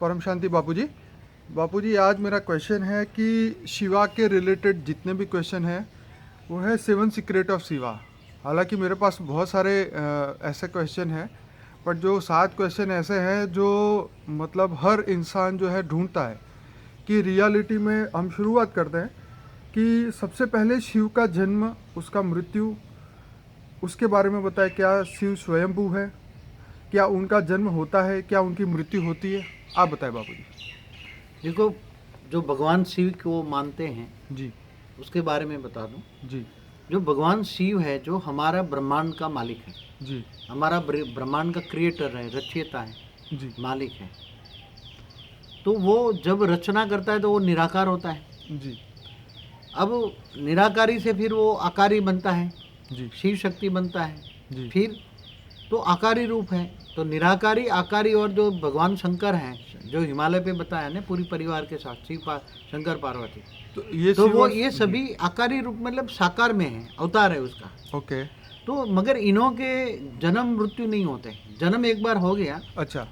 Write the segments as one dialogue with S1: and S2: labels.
S1: परम शांति बापूजी। बापूजी आज मेरा क्वेश्चन है कि शिवा के रिलेटेड जितने भी क्वेश्चन हैं वो है 7 सीक्रेट ऑफ शिवा। हालांकि मेरे पास बहुत सारे ऐसे क्वेश्चन हैं, बट जो 7 क्वेश्चन ऐसे हैं जो मतलब हर इंसान जो है ढूंढता है कि रियलिटी में। हम शुरुआत करते हैं कि सबसे पहले शिव का जन्म, उसका मृत्यु, उसके बारे में बताएं। क्या शिव स्वयंभू है? क्या उनका जन्म होता है? क्या उनकी मृत्यु होती है? आप बताएं बापूजी।
S2: देखो, जो भगवान शिव को मानते हैं
S1: जी
S2: उसके बारे में बता दूं।
S1: जी
S2: जो भगवान शिव है, जो हमारा ब्रह्मांड का मालिक है,
S1: जी
S2: हमारा ब्रह्मांड का क्रिएटर है, रचयिता है,
S1: जी
S2: मालिक है, तो वो जब रचना करता है तो वो निराकार होता है।
S1: जी
S2: अब निराकारी से फिर वो आकारी बनता है,
S1: जी
S2: शिव शक्ति बनता है,
S1: जी
S2: फिर तो आकारी रूप है। तो निराकारी, आकारी, और जो भगवान शंकर हैं, जो हिमालय पे बताया ना, पूरी परिवार के साथ शंकर पार्वती, तो वो ये सभी आकारी रूप मतलब साकार में है, अवतार है उसका।
S1: ओके।
S2: तो मगर इन्हों के जन्म मृत्यु नहीं होते। जन्म एक बार हो गया,
S1: अच्छा।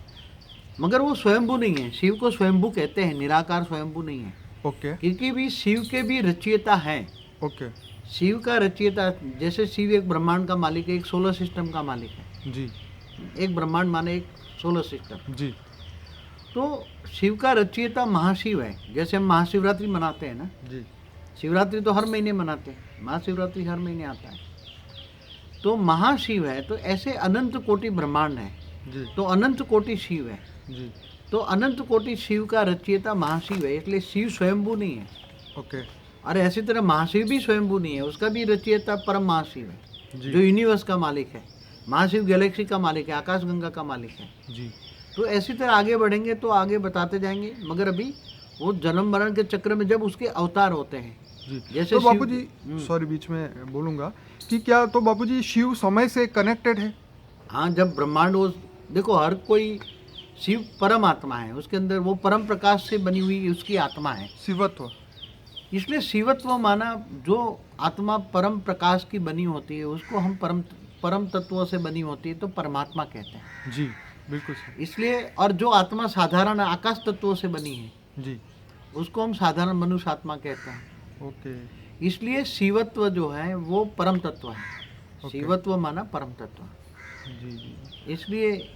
S2: मगर वो स्वयंभू नहीं है। शिव को स्वयंभू कहते हैं, निराकार स्वयंभू नहीं है।
S1: ओके
S2: क्योंकि भी शिव के भी रचयिता हैं।
S1: ओके।
S2: शिव का रचयिता, जैसे शिव एक ब्रह्मांड का मालिक है, एक सोलर सिस्टम का मालिक है।
S1: जी
S2: एक ब्रह्मांड माने एक सोलर सिस्टम।
S1: जी
S2: तो शिव का रचयिता महाशिव है। जैसे हम महाशिवरात्रि मनाते हैं ना,
S1: जी
S2: शिवरात्रि तो हर महीने मनाते हैं, महाशिवरात्रि हर महीने आता है, तो महाशिव है। तो ऐसे अनंत कोटि ब्रह्मांड है,
S1: जी
S2: तो अनंत कोटि शिव है।
S1: जी।
S2: तो अनंत कोटि शिव का रचयिता महाशिव है, इसलिए शिव स्वयंभू नहीं है।
S1: ओके।
S2: और ऐसी तरह महाशिव भी स्वयंभू नहीं है, उसका भी रचयिता परम महाशिव है,
S1: जी
S2: जो यूनिवर्स का मालिक है। महाशिव गैलेक्सी का मालिक है, आकाशगंगा का मालिक है।
S1: जी।
S2: तो ऐसी तरह आगे बढ़ेंगे तो आगे बताते जाएंगे, मगर अभी वो जन्म मरण के चक्र में जब उसके अवतार होते हैं,
S1: जी।
S2: जैसे
S1: तो
S2: शिव-
S1: बापूजी सॉरी बीच में बोलूँगा कि क्या तो बापूजी शिव समय से कनेक्टेड है?
S2: हाँ, जब ब्रह्मांड वो, देखो हर कोई, शिव परम आत्मा है, उसके अंदर वो परम प्रकाश से बनी हुई उसकी आत्मा है,
S1: शिवत्व।
S2: इसलिए शिवत्व माना। जो आत्मा परम प्रकाश की बनी होती है उसको हम परम तत्वों से बनी होती है तो परमात्मा कहते हैं।
S1: जी बिल्कुल सही।
S2: इसलिए, और जो आत्मा साधारण आकाश तत्वों से बनी है
S1: जी।
S2: उसको हम साधारण मनुष्य आत्मा कहते हैं।
S1: ओके।
S2: इसलिए शिवत्व जो है वो परम तत्व है।
S1: ओके।
S2: शिवत्व माना परम तत्व,
S1: जी जी
S2: इसलिए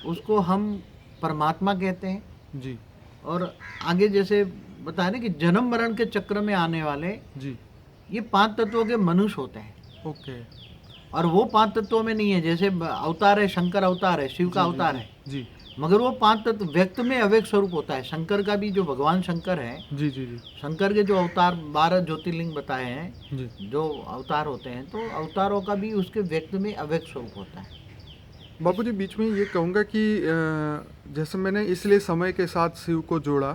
S2: उसको हम परमात्मा कहते हैं।
S1: जी
S2: और आगे जैसे बताया ना कि जन्म मरण के चक्र में आने वाले
S1: जी।
S2: ये 5 तत्वों के मनुष्य होते हैं।
S1: ओके।
S2: और वो 5 तत्वों में नहीं है। जैसे अवतार है, शंकर अवतार है, शिव का अवतार है,
S1: जी
S2: मगर वो 5 तत्व व्यक्त में अव्यक्त स्वरूप होता है। शंकर का भी, जो भगवान शंकर है,
S1: जी जी जी
S2: शंकर के जो अवतार 12 ज्योतिर्लिंग बताए हैं,
S1: जी।
S2: जो अवतार होते हैं, तो अवतारों का भी उसके व्यक्त में अव्यक्त स्वरूप होता है।
S1: बापूजी बीच में ये कहूँगा कि जैसे मैंने इसलिए समय के साथ शिव को जोड़ा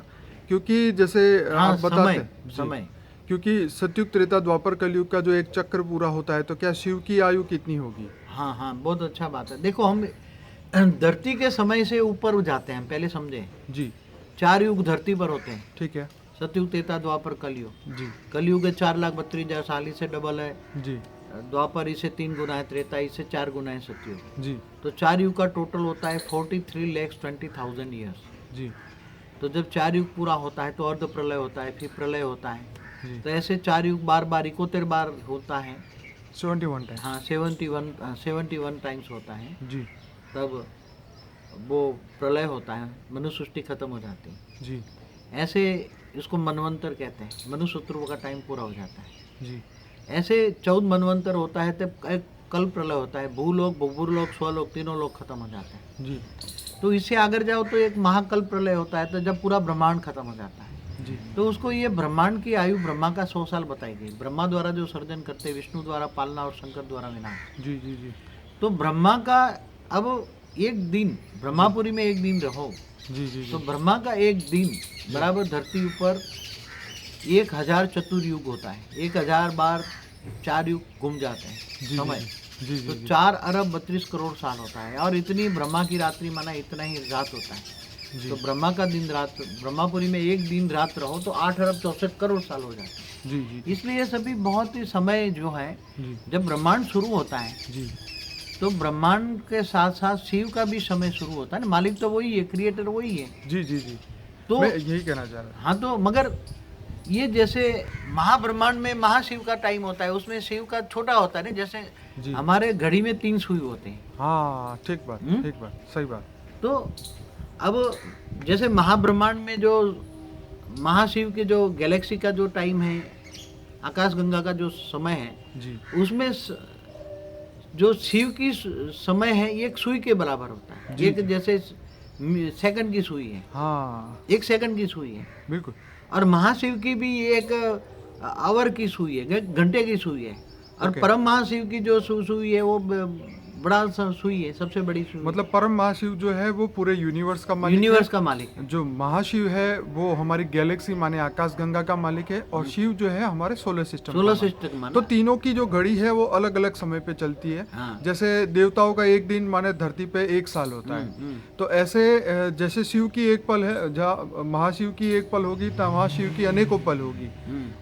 S1: क्योंकि जैसे
S2: हाँ,
S1: आप बताते
S2: समय
S1: हैं
S2: समय
S1: क्योंकि सतयुग त्रेता द्वापर कलयुग का जो एक चक्र पूरा होता है, तो क्या शिव की आयु कितनी होगी?
S2: हाँ हाँ, बहुत अच्छा बात है। देखो, हम धरती के समय से ऊपर जाते हैं, पहले समझे।
S1: जी
S2: 4 युग धरती पर होते हैं,
S1: ठीक है।
S2: सतयुग, त्रेता, द्वापर, कलयुग।
S1: जी
S2: कलयुग है 4,32,000 साल, इससे डबल है।
S1: जी
S2: द्वापर इससे 3 गुना है, त्रेता इससे 4 गुना है, सतयुग।
S1: जी
S2: तो 4 युग का टोटल होता है 43,20,000 ईयर्स।
S1: जी
S2: तो जब 4 युग पूरा होता है तो अर्ध प्रलय होता है, फिर प्रलय होता है।
S1: जी।
S2: तो ऐसे 4 युग बार 71 बार होता है।
S1: 71 टाइम।
S2: हाँ, 71 टाइम्स होता है।
S1: जी
S2: तब वो प्रलय होता है, मनुष्य सृष्टि खत्म हो जाती है।
S1: जी
S2: ऐसे इसको मनवंतर कहते हैं, मनुष्य ध्रुव का टाइम पूरा हो जाता है।
S1: जी
S2: ऐसे 14 मनवंतर होता है, तब एक कल प्रलय होता है। भूलोक, भूगुरलोक, स्वलोक, तीनों लोग खत्म हो जाते हैं।
S1: जी
S2: तो इससे आगे जाओ तो एक महाकल प्रलय होता है, तो जब पूरा ब्रह्मांड खत्म हो जाता है।
S1: जी
S2: तो उसको ये ब्रह्मांड की आयु ब्रह्मा का 100 साल बताई गई। ब्रह्मा द्वारा जो सर्जन करते, विष्णु द्वारा पालना और शंकर द्वारा विनाश।
S1: जी जी जी
S2: तो ब्रह्मा का अब एक दिन, ब्रह्मापुरी में एक दिन रहो,
S1: जी जी
S2: तो
S1: जी
S2: ब्रह्मा का एक दिन बराबर धरती ऊपर 1000 चतुर्युग होता है। 1000 बार 4 युग घूम जाते हैं
S1: जी
S2: समय।
S1: जी
S2: तो
S1: जी
S2: 4 अरब 32 करोड़ साल होता है। और इतनी ब्रह्मा की रात्रि माना इतना ही रात होता है।
S1: जी
S2: तो ब्रह्मा का दिन रात, ब्रह्मापुरी में एक दिन रात रहो तो 8 अरब 64 करोड़ साल हो जाते हैं।
S1: जी जी
S2: इसलिए ये सभी बहुत ही समय जो है,
S1: जी
S2: जब ब्रह्मांड शुरू होता है
S1: जी
S2: तो ब्रह्मांड के साथ साथ शिव का भी समय शुरू होता है ना, मालिक तो वही है, क्रिएटर वही है।
S1: जी जी जी,
S2: तो
S1: मैं यही कहना चाह रहा
S2: हाँ, तो मगर ये जैसे महाब्रह्मांड में महाशिव का टाइम होता है, उसमें शिव का छोटा होता है ना, जैसे
S1: जी।
S2: हमारे घड़ी में 3 सुई होते हैं।
S1: हाँ, ठीक बात,
S2: हम्म?
S1: ठीक बात, सही बात।
S2: तो अब जैसे महाब्रह्मांड में जो महाशिव के जो गैलेक्सी का जो टाइम है, आकाशगंगा का जो समय है,
S1: जी
S2: उसमें जो शिव की समय है ये एक सुई के बराबर होता है।
S1: जी,
S2: एक
S1: जी।
S2: जैसे सेकंड की सुई है,
S1: हाँ,
S2: 1 सेकंड की सुई है।
S1: बिल्कुल।
S2: और महाशिव की भी एक आवर की सुई है, घंटे की सुई है। और
S1: ओके।
S2: परम महाशिव की जो सुई है वो बड़ा सा सुई है, सबसे बड़ी सुई।
S1: मतलब परम महाशिव जो है वो पूरे यूनिवर्स का मालिक
S2: यूनिवर्स
S1: है।
S2: का मालिक है।
S1: जो महाशिव है वो हमारी गैलेक्सी माने आकाश गंगा का मालिक है, और शिव जो है हमारे सोलर सिस्टम
S2: सोलर सिस्टम माना।
S1: तो तीनों की जो घड़ी है वो अलग अलग समय पे चलती है।
S2: हाँ।
S1: जैसे देवताओं का एक दिन माने धरती पे 1 साल होता है। तो ऐसे जैसे शिव की एक पल है, जहाँ महाशिव की एक पल होगी तो महाशिव की अनेकों पल होगी,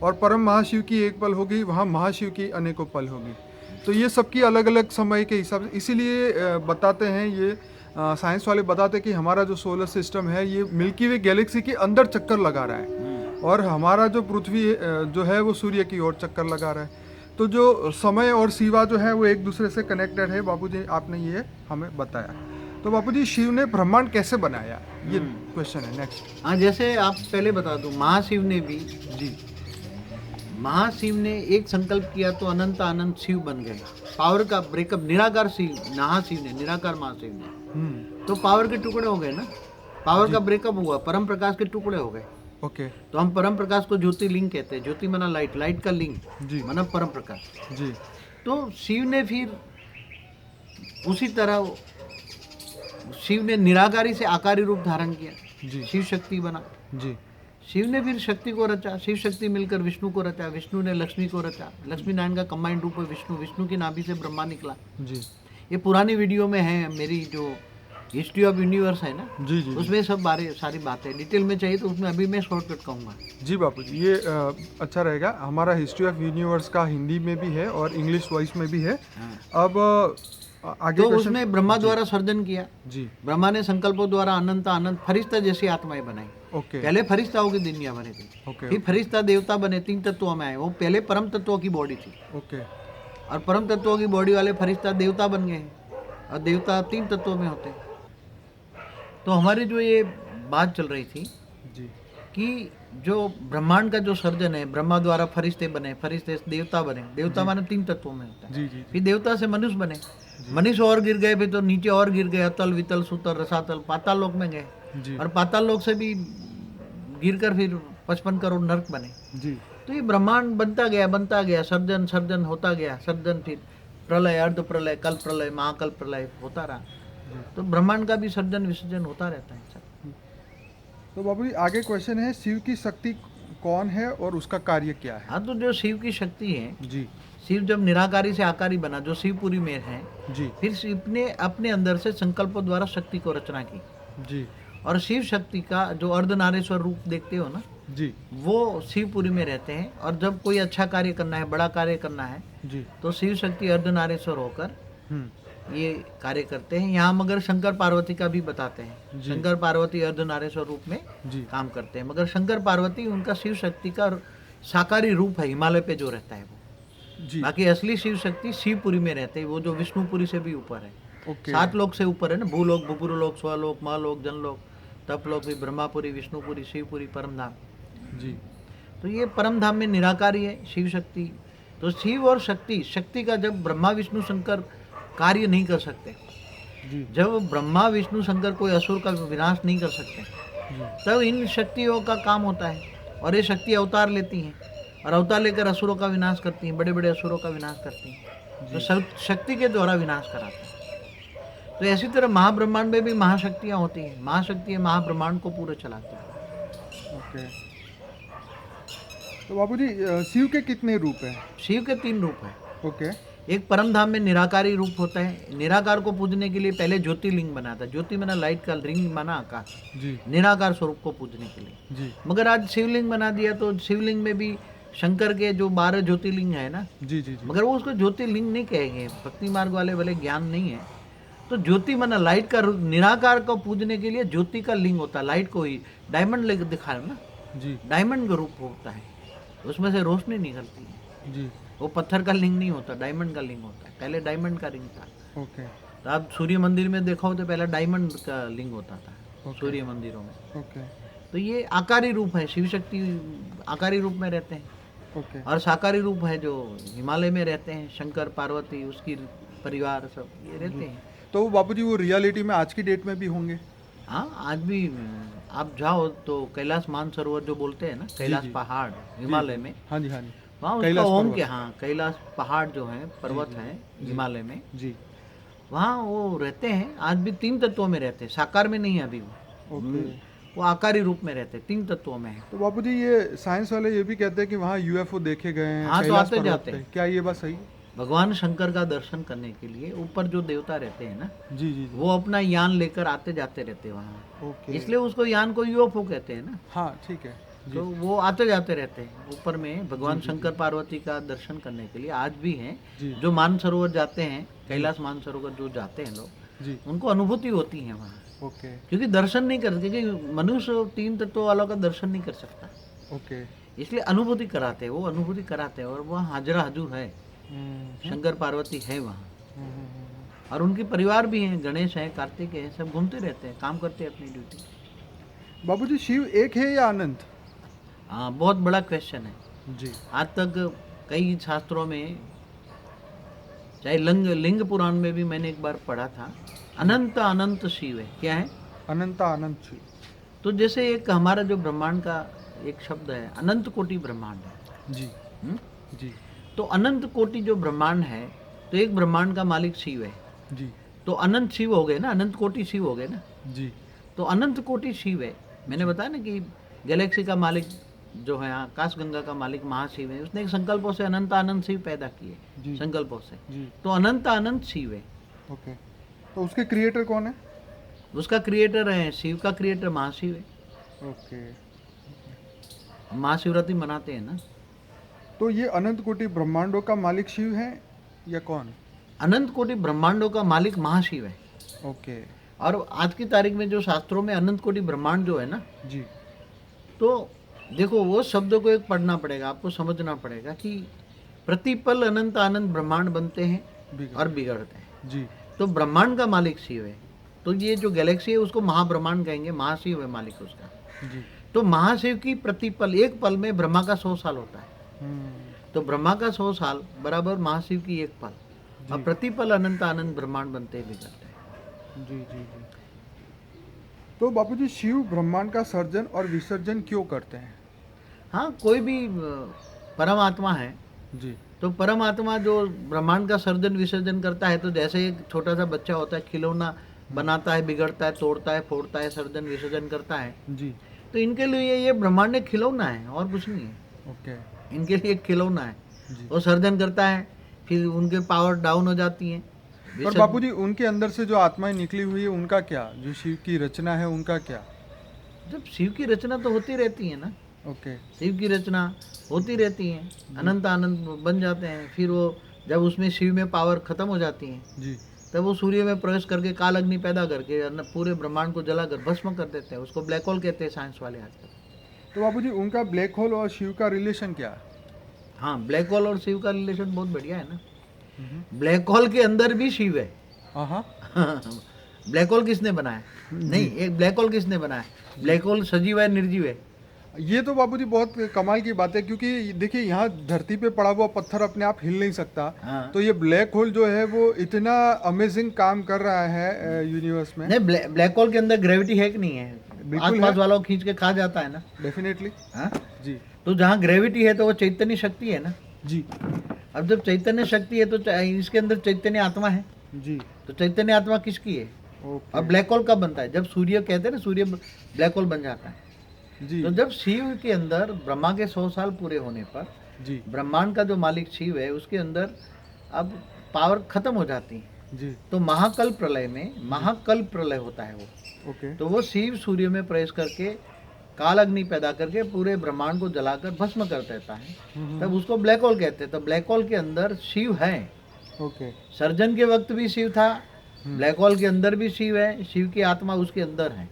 S1: और परम महाशिव की एक पल होगी, वहाँ महाशिव की अनेकों पल होगी। तो ये सबकी अलग अलग समय के हिसाब से, इसीलिए बताते हैं ये साइंस वाले बताते हैं कि हमारा जो सोलर सिस्टम है ये मिल्की वे गैलेक्सी के अंदर चक्कर लगा रहा है, और हमारा जो पृथ्वी जो है वो सूर्य की ओर चक्कर लगा रहा है। तो जो समय और शिवा जो है वो एक दूसरे से कनेक्टेड है। बापूजी आपने ये हमें बताया। तो बापूजी शिव ने ब्रह्मांड कैसे बनाया, ये क्वेश्चन है नेक्स्ट।
S2: हाँ, जैसे आप पहले बता दूं, महाशिव ने भी,
S1: जी
S2: महाशिव ने एक संकल्प किया तो अनंत अनंत शिव बन गए। पावर का ब्रेकअप, निराकार शिव, महाशिव ने, निराकार महाशिव ने, तो पावर के टुकड़े हो गए ना, पावर का ब्रेकअप हुआ, परम प्रकाश के टुकड़े हो गए।
S1: ओके।
S2: तो हम परम प्रकाश को ज्योतिर्लिंग कहते हैं। ज्योति माना लाइट, लाइट का लिंग
S1: जी
S2: माना परम प्रकाश।
S1: जी
S2: तो शिव ने फिर उसी तरह, शिव ने निराकारी से आकारी रूप धारण किया,
S1: जी
S2: शिव शक्ति बना।
S1: जी
S2: शिव ने फिर शक्ति को रचा, शिव शक्ति मिलकर विष्णु को रचा, विष्णु ने लक्ष्मी को रचा, लक्ष्मी नारायण का कंबाइंड रूप है विष्णु, विष्णु की नाभि से ब्रह्मा निकला।
S1: जी
S2: ये पुरानी वीडियो में है, मेरी जो हिस्ट्री ऑफ यूनिवर्स है ना,
S1: जी जी
S2: उसमें सब सारी बातें डिटेल में चाहिए तो उसमें अभी मैं शॉर्टकट कहूँगा।
S1: जी बापूजी, ये अच्छा रहेगा। हमारा हिस्ट्री ऑफ यूनिवर्स का हिंदी में भी है और इंग्लिश वॉइस में भी है। अब आगे
S2: तो
S1: question-
S2: उसमें ब्रह्मा द्वारा सर्जन किया।
S1: जी
S2: ब्रह्मा ने संकल्पों द्वारा अनंत अनंत फरिश्ता जैसी आत्माएं बनाई।
S1: ओके
S2: पहले फरिश्ताओं की दुनिया बनी थी,
S1: ओके
S2: फिर फरिश्ता देवता बने, 3 तत्वों में आए। वो पहले परम तत्वों की बॉडी थी,
S1: ओके
S2: और परम तत्वों की बॉडी वाले फरिश्ता देवता बन गए, और देवता 3 तत्वों में होते हैं। तो हमारी जो ये बात चल रही थी
S1: जी
S2: कि जो ब्रह्मांड का जो सर्जन है, ब्रह्मा द्वारा फरिश्ते बने, फरिश्ते से देवता बने, देवता माने 3 तत्वों में होता है।
S1: जी जी
S2: फिर देवता से मनुष्य बने, मनुष्य और गिर गए, फिर तो नीचे और गिर गए, अतल वितल सुतल रसातल, पाताल लोक में गए,
S1: जी
S2: और पाताल लोक से भी गिरकर फिर 55 करोड़ नरक बने।
S1: जी
S2: तो ये ब्रह्मांड बनता गया, सर्जन सर्जन होता गया, सर्जन, फिर प्रलय, अर्ध प्रलय, कल प्रलय, महाकल प्रलय होता रहा। तो ब्रह्मांड का भी सर्जन विसर्जन होता रहता है सर।
S1: तो बाबू आगे क्वेश्चन है, शिव की शक्ति कौन है और उसका कार्य क्या है?
S2: हाँ, तो जो शिव की शक्ति है,
S1: जी
S2: शिव जब निराकारी से आकारी बना, जो शिवपुरी में है,
S1: जी
S2: फिर शिव ने अपने अंदर से संकल्पों द्वारा शक्ति को रचना की।
S1: जी
S2: और शिव शक्ति का जो अर्धनारेश्वर रूप देखते हो ना,
S1: जी
S2: वो शिवपुरी में रहते हैं। और जब कोई अच्छा कार्य करना है, बड़ा कार्य करना है,
S1: जी
S2: तो शिव शक्ति अर्धनारेश्वर होकर
S1: हम्म
S2: ये कार्य करते हैं। यहाँ मगर शंकर पार्वती का भी बताते हैं,
S1: जी।
S2: शंकर पार्वती अर्धनारेश्वर रूप में
S1: जी
S2: काम करते हैं। मगर शंकर पार्वती उनका शिव शक्ति का साकारी रूप है, हिमालय पे जो रहता है वो।
S1: जी
S2: बाकी असली शिव शक्ति शिवपुरी में रहते हैं, वो जो विष्णुपुरी से भी ऊपर है।
S1: ओके
S2: 7 लोक से ऊपर है ना, भूलोक, भूपुरलोक, स्वलोक, महलोक, जनलोक, तपलोक, भी ब्रह्मापुरी, विष्णुपुरी, शिवपुरी, परमधाम।
S1: जी
S2: तो ये परमधाम में निराकारी है शिव शक्ति। तो शिव और शक्ति, शक्ति का जब ब्रह्मा विष्णु शंकर कार्य नहीं कर सकते,
S1: जी
S2: जब ब्रह्मा विष्णु शंकर कोई असुर का विनाश नहीं कर सकते, तब इन शक्तियों का काम होता है। और ये शक्ति अवतार लेती हैं, और अवतार लेकर असुरों का विनाश करती हैं, बड़े बड़े असुरों का विनाश करती हैं। तो शक्ति के द्वारा विनाश कराते हैं। तो ऐसी तरह महाब्रह्मांड में भी महाशक्तियाँ होती हैं। महाशक्तियाँ महाब्रह्मांड को पूरे चलाती हैं।
S1: ओके। तो बाबूजी शिव के कितने रूप हैं?
S2: शिव के 3 रूप हैं।
S1: ओके
S2: एक परमधाम में निराकारी रूप होता है। निराकार को पूजने के लिए पहले ज्योतिर्लिंग बना था। ज्योति माना लाइट का, रिंग माना आकाश,
S1: जी
S2: निराकार स्वरूप को पूजने के लिए।
S1: जी
S2: मगर आज शिवलिंग बना दिया, तो शिवलिंग में भी शंकर के जो 12 ज्योतिर्लिंग है ना,
S1: जी जी जी
S2: मगर वो उसको ज्योतिर्लिंग नहीं कहेंगे, भक्ति मार्ग वाले भले ज्ञान नहीं है। तो ज्योति माना लाइट का निराकार को पूजने के लिए ज्योति का लिंग होता है, लाइट को ही डायमंड लेकर दिखाया ना,
S1: जी
S2: डायमंड का रूप होता है, उसमें से रोशनी निकलती है।
S1: जी
S2: वो पत्थर का लिंग नहीं होता, डायमंड का लिंग होता है। पहले डायमंड का रिंग था।
S1: ओके
S2: तो आप सूर्य मंदिर में देखो तो पहले डायमंड का लिंग होता था
S1: ओके
S2: सूर्य मंदिरों में।
S1: ओके
S2: तो ये आकारी रूप है, शिव शक्ति आकारी रूप में रहते हैं।
S1: ओके
S2: और साकारी रूप है जो हिमालय में रहते हैं, शंकर पार्वती उसकी परिवार सब ये रहते हैं।
S1: तो बापूजी वो रियलिटी में आज की डेट में भी होंगे?
S2: हाँ, आज भी आप जाओ तो कैलाश मानसरोवर जो बोलते हैं ना, कैलाश
S1: जी।
S2: पहाड़ हिमालय में,
S1: हाँ जी हाँ जी
S2: वहाँ उसका
S1: कैलाश
S2: ओम
S1: पर्वत।
S2: के, हाँ कैलाश पहाड़ जो है पर्वत है हिमालय में,
S1: जी
S2: वहाँ वो रहते हैं। आज भी 3 तत्वों में रहते हैं, साकार में नहीं है अभी वो।
S1: ओके।
S2: वो आकारी रूप में रहते हैं, 3 तत्वों में है।
S1: तो बापूजी ये साइंस वाले ये भी कहते हैं कि वहाँ यूएफओ देखे गए हैं
S2: हाँ, तो
S1: कैलाश
S2: आते
S1: पर्वत
S2: जाते
S1: पे।
S2: हैं।
S1: क्या ये बात सही है?
S2: भगवान शंकर का दर्शन करने के लिए ऊपर जो देवता रहते हैं ना,
S1: जी जी जी
S2: वो अपना यान लेकर आते जाते रहते हैं वहाँ,
S1: ओके।
S2: इसलिए उसको यान को यूएफओ कहते हैं ना।
S1: हाँ ठीक है जी
S2: तो वो आते जाते रहते हैं ऊपर में भगवान शंकर पार्वती का दर्शन करने के लिए। आज भी हैं
S1: जी
S2: जो मानसरोवर जाते हैं, कैलाश मानसरोवर जो जाते हैं लोग,
S1: जी
S2: उनको अनुभूति होती है वहाँ,
S1: ओके
S2: क्योंकि दर्शन नहीं करते, क्योंकि मनुष्य 3 तत्वों वालों का दर्शन नहीं कर सकता,
S1: ओके
S2: इसलिए अनुभूति कराते हैं। वो अनुभूति कराते हैं और वहाँ हाजरा हजूर है, शंकर पार्वती है वहाँ। और उनके परिवार भी हैं, गणेश हैं, कार्तिक हैं, सब घूमते रहते हैं, काम करते हैं अपनी ड्यूटी।
S1: बाबूजी शिव एक है या अनंत?
S2: हाँ, बहुत बड़ा क्वेश्चन है।
S1: जी
S2: आज तक कई शास्त्रों में, चाहे लिंग पुराण में भी मैंने एक बार पढ़ा था, अनंत अनंत शिव है। क्या है?
S1: अनंत अनंत शिव।
S2: तो जैसे एक हमारा जो ब्रह्मांड का एक शब्द है, अनंत कोटि ब्रह्मांड है।
S1: जी
S2: हुँ?
S1: जी
S2: तो अनंत कोटि जो ब्रह्मांड है, तो एक ब्रह्मांड का मालिक शिव है।
S1: जी
S2: तो अनंत शिव हो गए ना, अनंत कोटि शिव हो गए ना।
S1: जी
S2: तो अनंत कोटि शिव है। मैंने बताया ना कि गैलेक्सी का मालिक जो है, आकाश गंगा का मालिक महाशिव है। उसने एक संकल्पों से अनंत अनंत शिव पैदा किए,
S1: जी
S2: संकल्पों से।
S1: जी
S2: तो अनंत अनंत शिव है।
S1: ओके। तो उसके क्रिएटर कौन है?
S2: उसका क्रिएटर है, शिव का क्रिएटर महाशिव है।
S1: ओके।
S2: महाशिवरात्रि मनाते हैं ना।
S1: तो ये अनंत कोटि ब्रह्मांडों का मालिक शिव है या कौन?
S2: अनंत कोटि ब्रह्मांडों का मालिक महाशिव है।
S1: ओके।
S2: और आज की तारीख में जो शास्त्रों में अनंत कोटि ब्रह्मांड जो है ना,
S1: जी
S2: तो देखो वो शब्दों को एक पढ़ना पड़ेगा, आपको समझना पड़ेगा कि प्रतिपल अनंत अनंत ब्रह्मांड बनते हैं और बिगड़ते हैं।
S1: जी
S2: तो ब्रह्मांड का मालिक शिव है। तो ये जो गैलेक्सी है उसको महाब्रह्मांड कहेंगे, महाशिव है मालिक उसका।
S1: जी
S2: तो महाशिव की प्रतिपल, एक पल में ब्रह्मा का 100 साल होता है। तो ब्रह्मा का 100 साल बराबर महाशिव की एक पल, और प्रतिपल अनंत अनंत ब्रह्मांड बनते बिगड़ते हैं।
S1: जी जी जी। तो बापूजी शिव ब्रह्मांड का सर्जन और विसर्जन क्यों करते हैं?
S2: हाँ, कोई भी परमात्मा है,
S1: जी
S2: तो परमात्मा जो ब्रह्मांड का सर्जन विसर्जन करता है, तो जैसे एक छोटा सा बच्चा होता है, खिलौना बनाता है, बिगड़ता है, तोड़ता है, फोड़ता है, सर्जन विसर्जन करता है।
S1: जी
S2: तो इनके लिए ये ब्रह्मांड एक खिलौना है और कुछ नहीं है।
S1: ओके।
S2: इनके लिए एक खिलौना है।
S1: जी।
S2: वो सर्जन करता है, फिर उनके पावर डाउन हो जाती है।
S1: पर बापूजी उनके अंदर से जो आत्माएं निकली हुई है उनका क्या? जो शिव की रचना है उनका क्या?
S2: जब शिव की रचना तो होती रहती है ना,
S1: ओके।
S2: शिव की रचना होती रहती है, अनंत आनंद बन जाते हैं। फिर वो जब उसमें शिव में पावर खत्म हो जाती है,
S1: जी
S2: तब वो सूर्य में प्रवेश करके काल अग्नि पैदा करके पूरे ब्रह्मांड को जलाकर भस्म कर देते हैं। उसको ब्लैक होल कहते हैं साइंस वाले आजकल।
S1: तो बापूजी उनका ब्लैक होल और शिव का रिलेशन क्या है?
S2: हाँ, ब्लैक होल और शिव का रिलेशन बहुत बढ़िया है ना। ब्लैक होल के अंदर भी शिव है।
S1: हाँ
S2: ब्लैक होल किसने बनाया? नहीं, एक ब्लैक होल किसने बनाया? ब्लैक होल सजीव है निर्जीव है?
S1: ये तो बापूजी बहुत कमाल की बात है, क्योंकि देखिए यहाँ धरती पे पड़ा हुआ पत्थर अपने आप हिल नहीं सकता।
S2: हाँ।
S1: तो ये ब्लैक होल जो है वो इतना अमेजिंग काम कर रहा है यूनिवर्स में।
S2: नहीं, ब्लैक होल के अंदर ग्रेविटी है कि नहीं है?
S1: बिल्कुल
S2: आसपास
S1: है।
S2: वालों को खींच के खा जाता है ना।
S1: डेफिनेटली।
S2: हाँ?
S1: जी
S2: तो जहाँ ग्रेविटी है तो वो चैतन्य शक्ति है ना।
S1: जी
S2: अब जब चैतन्य शक्ति है तो इसके अंदर चैतन्य आत्मा है।
S1: जी
S2: तो चैतन्य आत्मा किसकी है?
S1: ओके।
S2: और ब्लैक होल कब बनता है? जब सूर्य कहते हैं ना, सूर्य ब्लैक होल बन जाता है।
S1: जी
S2: तो जब शिव के अंदर ब्रह्मा के 100 साल पूरे होने पर
S1: जी
S2: ब्रह्मांड का जो मालिक शिव है उसके अंदर अब पावर खत्म हो जाती है।
S1: जी
S2: तो महाकल्प प्रलय में, महाकल्प प्रलय होता है वो।
S1: ओके।
S2: तो वो शिव सूर्य में प्रवेश करके काल अग्नि पैदा करके पूरे ब्रह्मांड को जलाकर भस्म कर देता है, तब उसको ब्लैक होल कहते हैं। तो ब्लैक होल के अंदर शिव है।
S1: ओके।
S2: सर्जन के वक्त भी शिव था, ब्लैक होल के अंदर भी शिव है, शिव की आत्मा उसके अंदर है।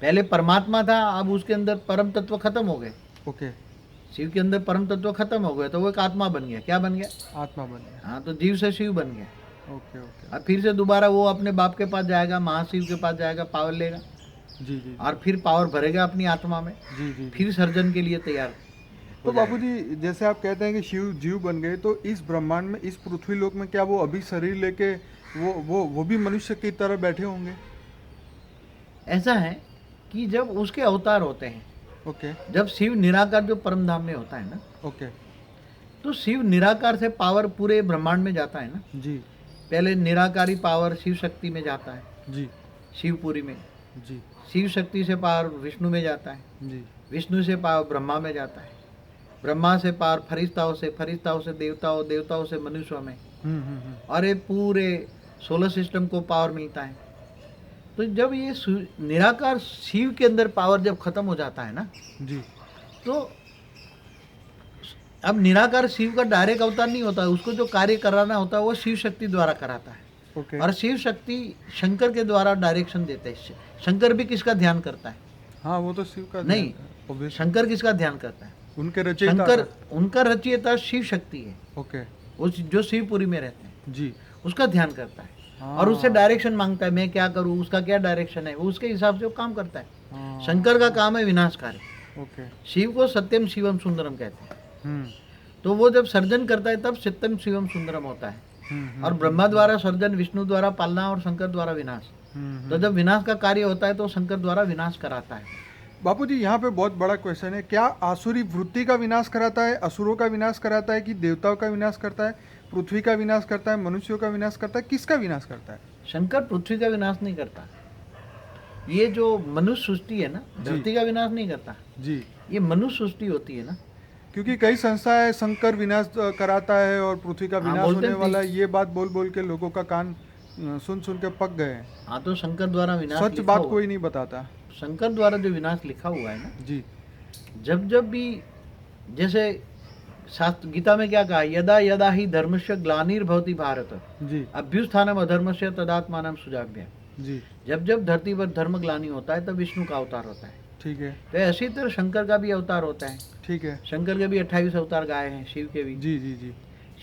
S2: पहले परमात्मा था, अब उसके अंदर परम तत्व खत्म हो गए।
S1: ओके।
S2: शिव के अंदर परम तत्व खत्म हो गए तो वो एक आत्मा बन गया। क्या बन गया?
S1: आत्मा बन गया।
S2: हाँ, तो जीव से शिव बन गया।
S1: Okay okay.
S2: और फिर से दोबारा वो अपने बाप के पास जाएगा, महाशिव के पास जाएगा, पावर लेगा।
S1: जी जी।
S2: और फिर पावर भरेगा अपनी आत्मा में।
S1: जी जी।
S2: फिर सर्जन के लिए तैयार।
S1: तो बापूजी, जैसे आप कहते हैं कि शिव जीव बन गए, तो इस ब्रह्मांड में, इस पृथ्वी लोक में, क्या वो अभी शरीर लेके वो भी मनुष्य की तरह बैठे होंगे?
S2: ऐसा है कि जब उसके अवतार होते हैं,
S1: ओके।
S2: जब शिव निराकार जो परम धाम में होता है ना,
S1: ओके।
S2: तो शिव निराकार से पावर पूरे ब्रह्मांड में जाता है ना।
S1: जी
S2: पहले निराकारी पावर शिव शक्ति में जाता है,
S1: जी।
S2: शिवपुरी में।
S1: जी
S2: शिव शक्ति से पावर विष्णु में जाता है,
S1: जी।
S2: विष्णु से पावर ब्रह्मा में जाता है, ब्रह्मा से पावर फरिश्ताओं से देवताओं, देवताओं से मनुष्यों में। और ये पूरे सोलर सिस्टम को पावर मिलता है। तो जब ये निराकार शिव के अंदर पावर जब खत्म हो जाता है ना
S1: जी,
S2: तो अब निराकार शिव का डायरेक्ट अवतार नहीं होता है, उसको जो कार्य कराना होता है वो शिव शक्ति द्वारा कराता है।
S1: ओके।
S2: और शिव शक्ति शंकर के द्वारा डायरेक्शन देते हैं। शंकर भी किसका ध्यान करता है?
S1: हाँ, वो तो शिव का
S2: नहीं,
S1: obvious।
S2: शंकर किसका ध्यान करता है?
S1: उनके रचयिता।
S2: शंकर, उनका रचयिता शिव शक्ति है।
S1: ओके।
S2: वो जो शिवपुरी में रहते हैं
S1: जी।
S2: उसका ध्यान करता है।
S1: हाँ।
S2: और उससे डायरेक्शन मांगता है, मैं क्या करूँ, उसका क्या डायरेक्शन है, वो उसके हिसाब से वो काम करता है।
S1: हाँ।
S2: शंकर का काम है विनाशकारी।
S1: ओके।
S2: शिव को सत्यम शिवम सुंदरम कहते हैं।
S1: हम्म
S2: तो वो जब सर्जन करता है तब सत्यम शिवम सुंदरम होता है। और ब्रह्मा द्वारा सर्जन, विष्णु द्वारा पालना और शंकर द्वारा विनाश। तो जब विनाश का कार्य होता है तो शंकर द्वारा विनाश कराता है।
S1: बापूजी, यहाँ पे बहुत बड़ा क्वेश्चन है, क्या आसुरी वृत्ति का विनाश कराता है, असुरों का विनाश कराता है, कि देवताओं का विनाश करता है, पृथ्वी का विनाश करता है, मनुष्यों का विनाश करता है, किसका विनाश करता है?
S2: शंकर पृथ्वी का विनाश नहीं करता। ये जो मनुष्य सृष्टि है ना, धरती का विनाश नहीं करता
S1: जी।
S2: ये मनुष्य सृष्टि होती है ना।
S1: क्योंकि कई संस्थाएं शंकर विनाश कराता है और पृथ्वी का विनाश
S2: बोलते
S1: होने
S2: हैं
S1: वाला है, ये बात बोल बोल के लोगों का कान सुन सुन के पक गए हैं।
S2: हाँ, तो शंकर द्वारा विनाश
S1: सच
S2: लिखा
S1: बात
S2: हुआ-
S1: कोई नहीं बताता।
S2: शंकर द्वारा जो विनाश लिखा हुआ है ना,
S1: जी
S2: जब जब भी, जैसे शास्त्र गीता में क्या कहा, यदा यदा ही धर्मस्य ग्लानिर्भवति भारत
S1: जी
S2: अभ्युत्थानम अधर्मस्य तदात्मानं सुजाभ्य।
S1: जी।
S2: जब जब धरती पर धर्म ग्लानि होता है तब विष्णु का अवतार होता है।
S1: ठीक है।
S2: तो ऐसी तरह शंकर का भी अवतार होता है।
S1: ठीक है।
S2: शंकर के भी 28 अवतार गाए हैं, शिव के भी।
S1: जी जी जी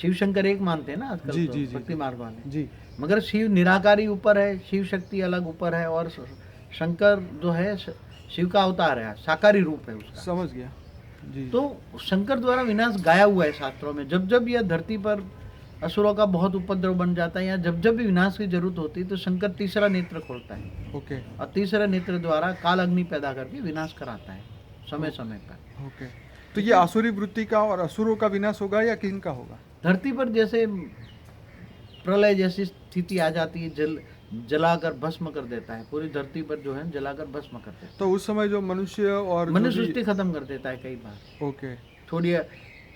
S2: शिव शंकर एक मानते हैं ना आजकल
S1: जी,
S2: तो
S1: जी, जी,
S2: भक्ति
S1: जी।
S2: मार्ग वाले।
S1: जी।
S2: मगर शिव निराकारी ऊपर है, शिव शक्ति अलग ऊपर है, और शंकर जो है शिव का अवतार है, साकारी रूप है उसका।
S1: समझ गया। जी।
S2: तो शंकर द्वारा विनाश गाया हुआ है शास्त्रों में। जब जब यह धरती पर असुरों का बहुत उपद्रव बन जाता है या जब जब भी विनाश की जरूरत होती है तो शंकर तीसरा नेत्र खोलता है।
S1: ओके
S2: और तीसरे नेत्र द्वारा काल अग्नि पैदा करके विनाश कराता है समय समय पर।
S1: ओके। तो ये आसुरी वृत्ति का और असुरों का विनाश होगा या किनका होगा?
S2: धरती पर जैसे प्रलय जैसी स्थिति आ जाती है, जलाकर भस्म कर देता है, पूरी धरती पर जो है जलाकर भस्म कर देता
S1: तो उस समय जो मनुष्य और
S2: है। मनुष्य सृष्टि खत्म कर देता है कई बार,
S1: ओके
S2: थोड़ी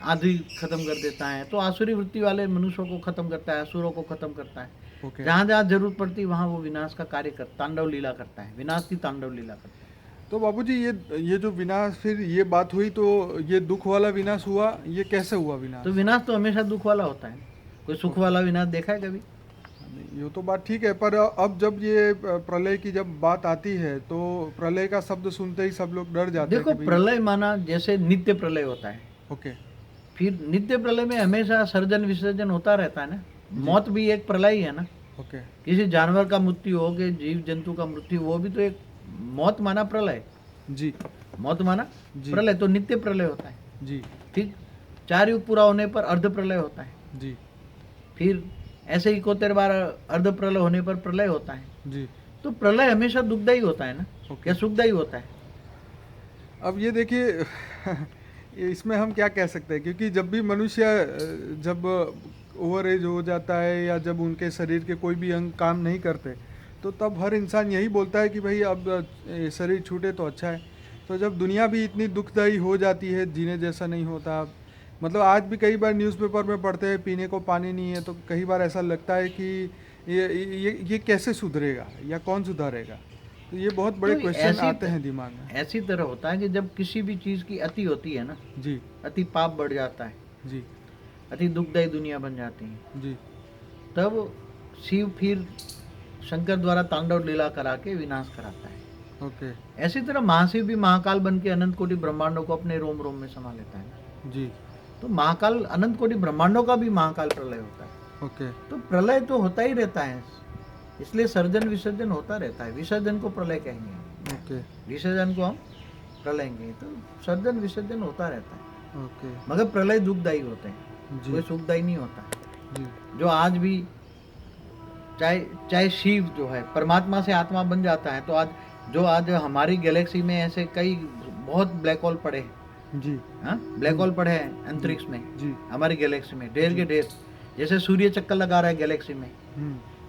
S2: आधी खत्म कर देता है। तो आसुरी वृत्ति वाले मनुष्यों को खत्म करता है, असुरों को खत्म करता है।
S1: ओके।
S2: जहाँ जहाँ जरूरत पड़ती है वहाँ वो विनाश का कार्य कर, तांडव लीला करता है, विनाश की तांडव लीला करता है।
S1: तो बाबूजी, ये जो विनाश, फिर ये बात हुई तो ये दुख वाला विनाश हुआ, ये कैसे हुआ विनाश?
S2: तो विनाश तो हमेशा दुख वाला होता है। कोई सुख वाला विनाश देखा है कभी?
S1: नहीं, ये तो बात ठीक है, पर अब जब ये प्रलय की जब बात आती है तो प्रलय का शब्द सुनते ही सब लोग डर जाते हैं।
S2: देखो,
S1: कि भाई-
S2: प्रलय माना जैसे नित्य प्रलय होता है,
S1: ओके।
S2: फिर नित्य प्रलय में हमेशा सर्जन विसर्जन होता रहता है ना। मौत भी एक प्रलय ही है ना।
S1: ओके।
S2: किसी जानवर का मृत्यु हो, कि जीव जंतु का मृत्यु, वो भी तो एक मौत माना प्रलय।
S1: जी
S2: मौत माना
S1: जी।
S2: प्रलय, तो नित्य प्रलय होता है।
S1: जी
S2: ठीक, 4 युग पूरा होने पर अर्ध प्रलय होता है।
S1: जी
S2: फिर ऐसे 71 बार अर्ध प्रलय होने पर प्रलय होता है।
S1: जी।
S2: तो प्रलय हमेशा दुखदायी होता है ना,
S1: ओके।
S2: या सुखदायी होता है?
S1: अब ये देखिए इसमें हम क्या कह सकते हैं, क्योंकि जब भी मनुष्य जब ओवर एज हो जाता है या जब उनके शरीर के कोई भी अंग काम नहीं करते, तो तब हर इंसान यही बोलता है कि भाई अब शरीर छूटे तो अच्छा है। तो जब दुनिया भी इतनी दुखदायी हो जाती है, जीने जैसा नहीं होता, मतलब आज भी कई बार न्यूज़पेपर में पढ़ते हैं पीने को पानी नहीं है, तो कई बार ऐसा लगता है कि ये कैसे सुधरेगा या कौन सुधारेगा। तो ये बहुत बड़े
S2: तो
S1: क्वेश्चन
S2: ऐसी
S1: आते हैं दिमाग में।
S2: ऐसी तरह होता है कि जब किसी भी चीज की अति होती है ना,
S1: जी
S2: अति पाप बढ़ जाता है,
S1: जी
S2: अति दुखदायी दुनिया बन जाती है,
S1: जी
S2: तब शिव फिर शंकर द्वारा तांडव लीला करा के विनाश कराता है।
S1: ओके
S2: ऐसी तरह महाशिव भी महाकाल बन के अनंत कोटि ब्रह्मांडों को अपने रोम रोम में समा लेता है।
S1: जी
S2: तो महाकाल अनंत कोटि ब्रह्मांडों का भी महाकाल प्रलय होता है।
S1: ओके
S2: तो प्रलय तो होता ही रहता है, इसलिए सर्जन विसर्जन होता रहता है। विसर्जन को प्रलय कहेंगे,
S1: ओके
S2: विसर्जन को हम प्रलय कहेंगे। तो सर्जन विसर्जन होता रहता है,
S1: ओके
S2: मगर प्रलय दुखदायी होते हैं,
S1: जी
S2: कोई सुखदायी नहीं होता।
S1: जी
S2: जो आज भी चाहे चाहे शिव जो है परमात्मा से आत्मा बन जाता है, तो आज हमारी गैलेक्सी में ऐसे कई बहुत ब्लैक होल पड़े हैं।
S1: जी
S2: ब्लैक होल पड़े हैं अंतरिक्ष में,
S1: जी
S2: हमारी गैलेक्सी में ढेर के ढेर। जैसे सूर्य चक्कर लगा रहा है गैलेक्सी में,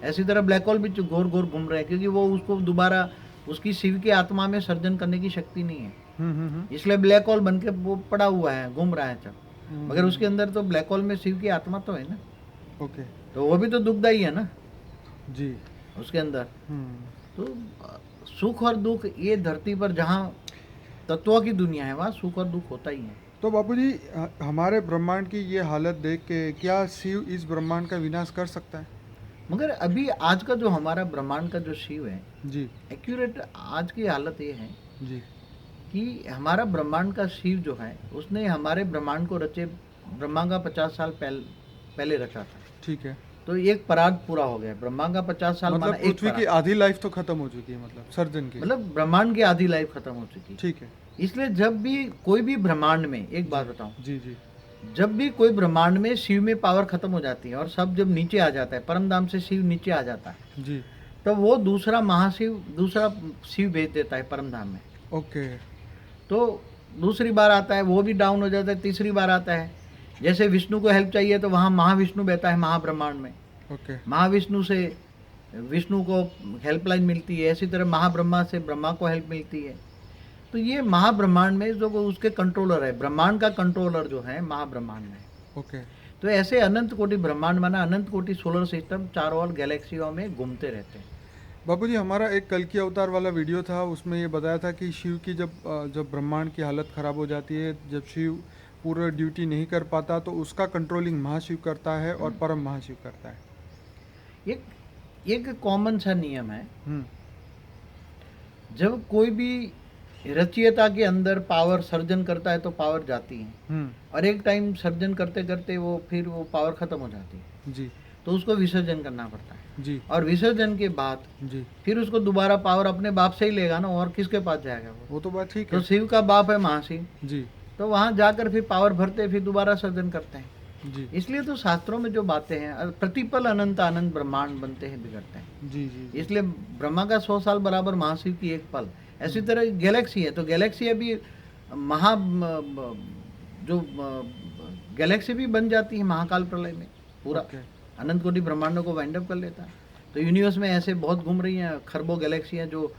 S2: ऐसी तरह ब्लैक होल भी घोर घोर घूम रहे हैं, क्योंकि वो उसको दोबारा उसकी शिव की आत्मा में सर्जन करने की शक्ति नहीं है। इसलिए ब्लैक होल बन के वो पड़ा हुआ है, घूम रहा है सब। मगर उसके अंदर तो ब्लैक होल में शिव की आत्मा तो है ना।
S1: ओके
S2: तो वो भी तो दुखदाई है ना
S1: जी
S2: उसके अंदर। तो सुख और दुख, ये धरती पर जहाँ तत्वों की दुनिया है वहाँ सुख और दुख होता ही है।
S1: तो बापूजी, हमारे ब्रह्मांड की ये हालत देख के क्या शिव इस ब्रह्मांड का विनाश कर सकता है?
S2: मगर अभी आज का जो हमारा ब्रह्मांड का जो शिव है
S1: जी
S2: एक्यूरेट आज की हालत ये है
S1: जी
S2: कि हमारा ब्रह्मांड का शिव जो है उसने हमारे ब्रह्मांड को रचे, ब्रह्मा का 50 साल पहले रचा था।
S1: ठीक है।
S2: तो एक पराग पूरा हो गया। ब्रह्मा का 50 साल
S1: मतलब
S2: माना एक
S1: पृथ्वी की आधी लाइफ तो खत्म हो चुकी है, मतलब सर्जन की,
S2: मतलब ब्रह्मांड की आधी लाइफ खत्म हो चुकी है।
S1: ठीक है।
S2: इसलिए जब भी कोई भी ब्रह्मांड में, एक बात बताऊं,
S1: जी जी
S2: जब भी कोई ब्रह्मांड में शिव में पावर खत्म हो जाती है और सब जब नीचे आ जाता है, परम धाम से शिव नीचे आ जाता है,
S1: जी
S2: तो वो दूसरा महाशिव, दूसरा शिव भेज देता है परम धाम में।
S1: ओके।
S2: तो दूसरी बार आता है, वो भी डाउन हो जाता है, तीसरी बार आता है। जैसे विष्णु को हेल्प चाहिए तो वहाँ महाविष्णु बहता है महाब्रह्मांड में,
S1: ओके
S2: महाविष्णु से विष्णु को हेल्पलाइन मिलती है। इसी तरह महाब्रह्मा से ब्रह्मा को हेल्प मिलती है। तो ये महाब्रह्मांड में जो उसके कंट्रोलर है, ब्रह्मांड का कंट्रोलर जो है महाब्रह्मांड में।
S1: ओके।
S2: तो ऐसे अनंत कोटि ब्रह्मांड माना अनंत कोटि सोलर सिस्टम चारों ओर गैलेक्सियों में घूमते रहते हैं।
S1: बापूजी, हमारा एक कल की अवतार वाला वीडियो था, उसमें ये बताया था कि शिव की जब ब्रह्मांड की हालत ख़राब हो जाती है, जब शिव पूरा ड्यूटी नहीं कर पाता तो उसका कंट्रोलिंग महाशिव करता है और परम महाशिव करता है।
S2: एक कॉमन सा नियम है, जब कोई भी रचयिता के अंदर पावर सर्जन करता है तो पावर जाती है, और एक टाइम सर्जन करते करते फिर वो पावर खत्म हो जाती है
S1: जी,
S2: तो उसको विसर्जन करना पड़ता है
S1: जी,
S2: और विसर्जन के बाद
S1: जी,
S2: फिर उसको दोबारा पावर अपने बाप से ही लेगा ना, और किसके पास जाएगा
S1: वो तो बात ठीक
S2: तो
S1: है।
S2: शिव का बाप है महाशिव,
S1: जी
S2: तो वहां जाकर फिर पावर भरते फिर दोबारा सर्जन करते हैं।
S1: जी
S2: इसलिए तो शास्त्रों में जो बातें हैं, प्रतिपल अनंत आनंद ब्रह्मांड बनते हैं बिगड़ते हैं।
S1: जी जी
S2: इसलिए ब्रह्मा का 100 साल बराबर महाशिव की एक पल। ऐसी तरह गैलेक्सी है, तो गैलेक्सी अभी जो गैलेक्सी भी बन जाती है महाकाल प्रलय में, पूरा अनंत कोटि ब्रह्मांडों को वाइंड अप कर लेता है। तो यूनिवर्स में ऐसे बहुत घूम रही हैं, खरबों गैलेक्सियां जो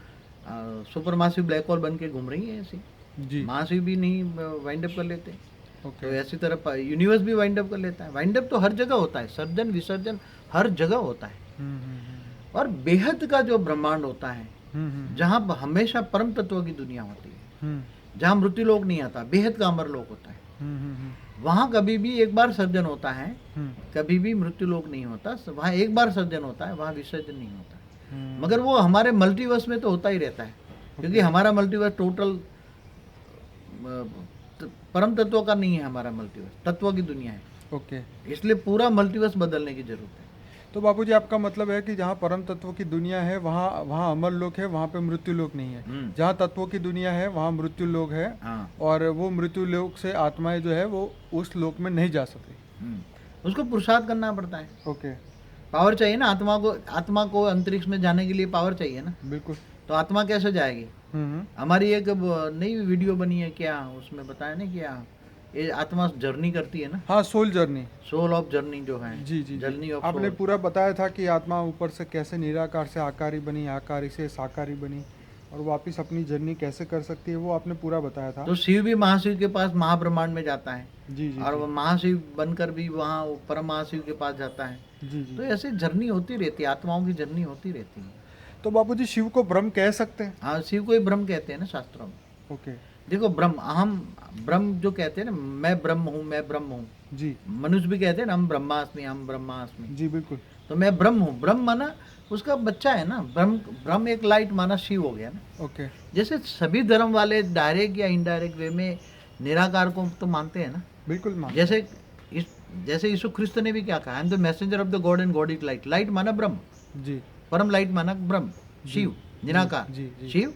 S2: सुपर मासिव ब्लैक होल बन के घूम रही हैं। ऐसी
S1: जी
S2: महाशिव भी नहीं वाइंड अप कर लेते। तो
S1: ओके।
S2: ऐसी तरह यूनिवर्स भी वाइंड अप कर लेता है। वाइंड अप तो हर जगह होता है, सर्जन विसर्जन हर जगह होता है। और बेहद का जो ब्रह्मांड होता है, जहाँ हमेशा परम तत्व की दुनिया होती है, जहाँ मृत्यु लोक नहीं आता, बेहद का अमर लोक होता है, वहाँ कभी भी एक बार सर्जन होता है, कभी भी मृत्यु लोक नहीं होता। वहाँ एक बार सर्जन होता है, वहाँ विसर्जन नहीं होता। मगर वो हमारे मल्टीवर्स में तो होता ही रहता है, क्योंकि हमारा मल्टीवर्स टोटल परम तत्व का नहीं है, हमारा मल्टीवर्स तत्व की दुनिया है।
S1: ओके।
S2: इसलिए पूरा मल्टीवर्स बदलने की जरूरत है।
S1: तो बापूजी, आपका मतलब है कि जहाँ परम तत्व की दुनिया है वहाँ अमर लोक है, वहाँ पे मृत्यु लोक नहीं है। जहाँ तत्वों की दुनिया है वहाँ मृत्यु लोक है। और वो मृत्यु लोक से आत्माएं जो है वो उस लोक में नहीं जा सकती।
S2: उसको पुरुषार्थ करना पड़ता है।
S1: ओके।
S2: पावर चाहिए ना आत्मा को अंतरिक्ष में जाने के लिए पावर चाहिए ना।
S1: बिल्कुल।
S2: तो आत्मा कैसे जाएगी? हमारी एक नई वीडियो बनी है, क्या उसमें बताया ना, क्या ये आत्मा जर्नी करती है ना।
S1: हाँ, soul journey,
S2: soul of journey जो है।
S1: जी जी,
S2: जर्नी ऑफ
S1: आपने पूरा बताया था कि आत्मा ऊपर से कैसे निराकार से आकारी बनी, आकारी से साकारी बनी, और वापस अपनी जर्नी कैसे कर सकती है, वो आपने पूरा बताया था।
S2: तो शिव भी महाशिव के पास महाब्रह्मांड में जाता है।
S1: जी जी।
S2: और वो महाशिव बनकर भी वहाँ परम महाशिव के पास जाता है।
S1: जी जी।
S2: तो ऐसे जर्नी होती रहती है, आत्माओं की जर्नी होती रहती है।
S1: तो बापूजी शिव को ब्रह्म कह सकते हैं?
S2: हाँ, शिव को ही ब्रह्म कहते हैं ना शास्त्रों में।
S1: ओके
S2: देखो ब्रह्म, हम ब्रह्म जो कहते हैं ना, मैं ब्रह्म हूँ, मैं ब्रह्म हूँ।
S1: जी
S2: मनुष्य भी कहते हैं ना, हम ब्रह्मास्मि, हम ब्रह्मास्मि।
S1: जी बिल्कुल।
S2: तो मैं ब्रह्म हूँ, ब्रह्म माना उसका बच्चा है ना, ब्रह्म, ब्रह्म एक लाइट माना शिव हो गया ना।
S1: ओके
S2: जैसे सभी धर्म वाले डायरेक्ट या इनडायरेक्ट वे में निराकार को तो मानते हैं ना।
S1: बिल्कुल मान।
S2: जैसे यीशु ख्रिस्त ने भी क्या कहा, I am the messenger of the God and God is light. Light माना ब्रह्म,
S1: जी
S2: परम लाइट माना ब्रह्म, शिव निराकार,
S1: जी जी
S2: शिव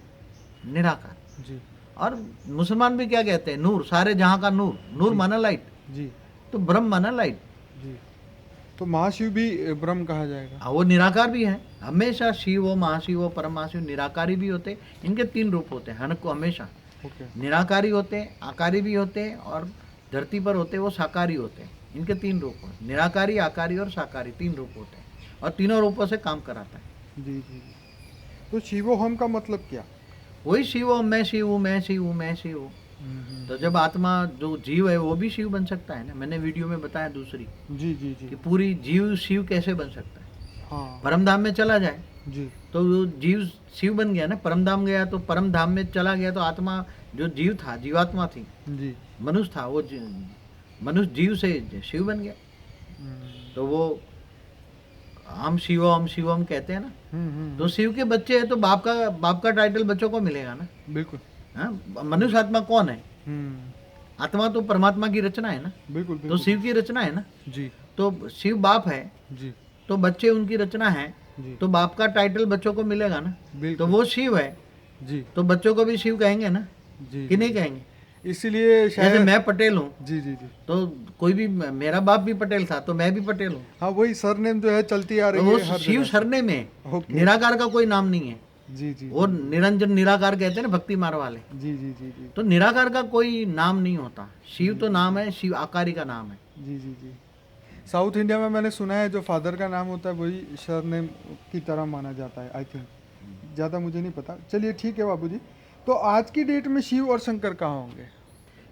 S2: निराकार।
S1: जी
S2: और मुसलमान भी क्या कहते हैं, नूर, सारे जहां का नूर, नूर माना लाइट,
S1: जी
S2: तो ब्रह्म माना लाइट।
S1: जी। तो महाशिव भी ब्रह्म कहा जाएगा?
S2: वो निराकार भी है हमेशा। शिव हो, महाशिव हो, परम महाशिव, निराकारी भी होते। इनके 3 रूप होते हैं को हमेशा।
S1: ओके
S2: निराकारी होते हैं, आकारी भी होते हैं, और धरती पर होते वो साकारी होते हैं। इनके 3 रूप होते हैं, निराकारी, आकारी और साकारी, 3 रूप होते हैं, और तीनों रूपों से काम कराता है।
S1: जी जी। तो शिवोहम का मतलब क्या?
S2: वही शिव हो, मैं शिव हूँ, मैं शिव हूँ, मैं शिव हूँ। तो जब आत्मा जो जीव है वो भी शिव बन सकता है ना। मैंने वीडियो में बताया दूसरी,
S1: जी जी जी।
S2: कि पूरी जीव शिव कैसे बन सकता है।
S1: हाँ
S2: परम धाम में चला जाए
S1: जी
S2: तो वो जीव शिव बन गया ना। परम धाम गया तो परम धाम में चला गया, तो आत्मा जो जीव था, जीवात्मा थी,
S1: जी।
S2: मनुष्य था, वो मनुष्य जीव से शिव बन गया। तो वो हम शिवम कहते हैं ना। तो शिव के बच्चे हैं तो बाप का टाइटल बच्चों को मिलेगा ना।
S1: बिल्कुल।
S2: हाँ, मनुष्य आत्मा कौन है? आत्मा तो परमात्मा की रचना है ना।
S1: बिल्कुल
S2: तो शिव की रचना है ना।
S1: जी
S2: तो शिव बाप है
S1: जी
S2: तो बच्चे उनकी रचना है,
S1: जी।
S2: तो बाप का टाइटल बच्चों को मिलेगा ना।
S1: बिल्कुल।
S2: तो वो शिव है,
S1: जी
S2: तो बच्चों को भी शिव कहेंगे ना,
S1: जी
S2: कि नहीं कहेंगे?
S1: इसीलिए
S2: जैसे
S1: शायद
S2: मैं पटेल हूँ,
S1: जी जी जी।
S2: तो कोई भी, मेरा बाप भी पटेल था तो मैं भी पटेल हूँ।
S1: हाँ वही सरनेम जो है चलती आ
S2: तो
S1: रही
S2: वो
S1: है हर
S2: शिव
S1: जगह से।
S2: सरने में,
S1: ओके।
S2: निराकार का कोई नाम नहीं है।
S1: जी जी
S2: वो निरंजन निराकार कहते हैं ना भक्ति मार वाले।
S1: जी जी जी जी
S2: तो निराकार का कोई नाम नहीं होता। शिव तो नाम है, शिव आकारी का नाम है।
S1: जी जी जी। साउथ इंडिया में मैंने सुना है जो फादर का नाम होता है वही सरनेम की तरह माना जाता है, आई थिंक। ज़्यादा मुझे नहीं पता। चलिए ठीक है बाबूजी। तो आज की डेट में शिव और शंकर कहाँ होंगे?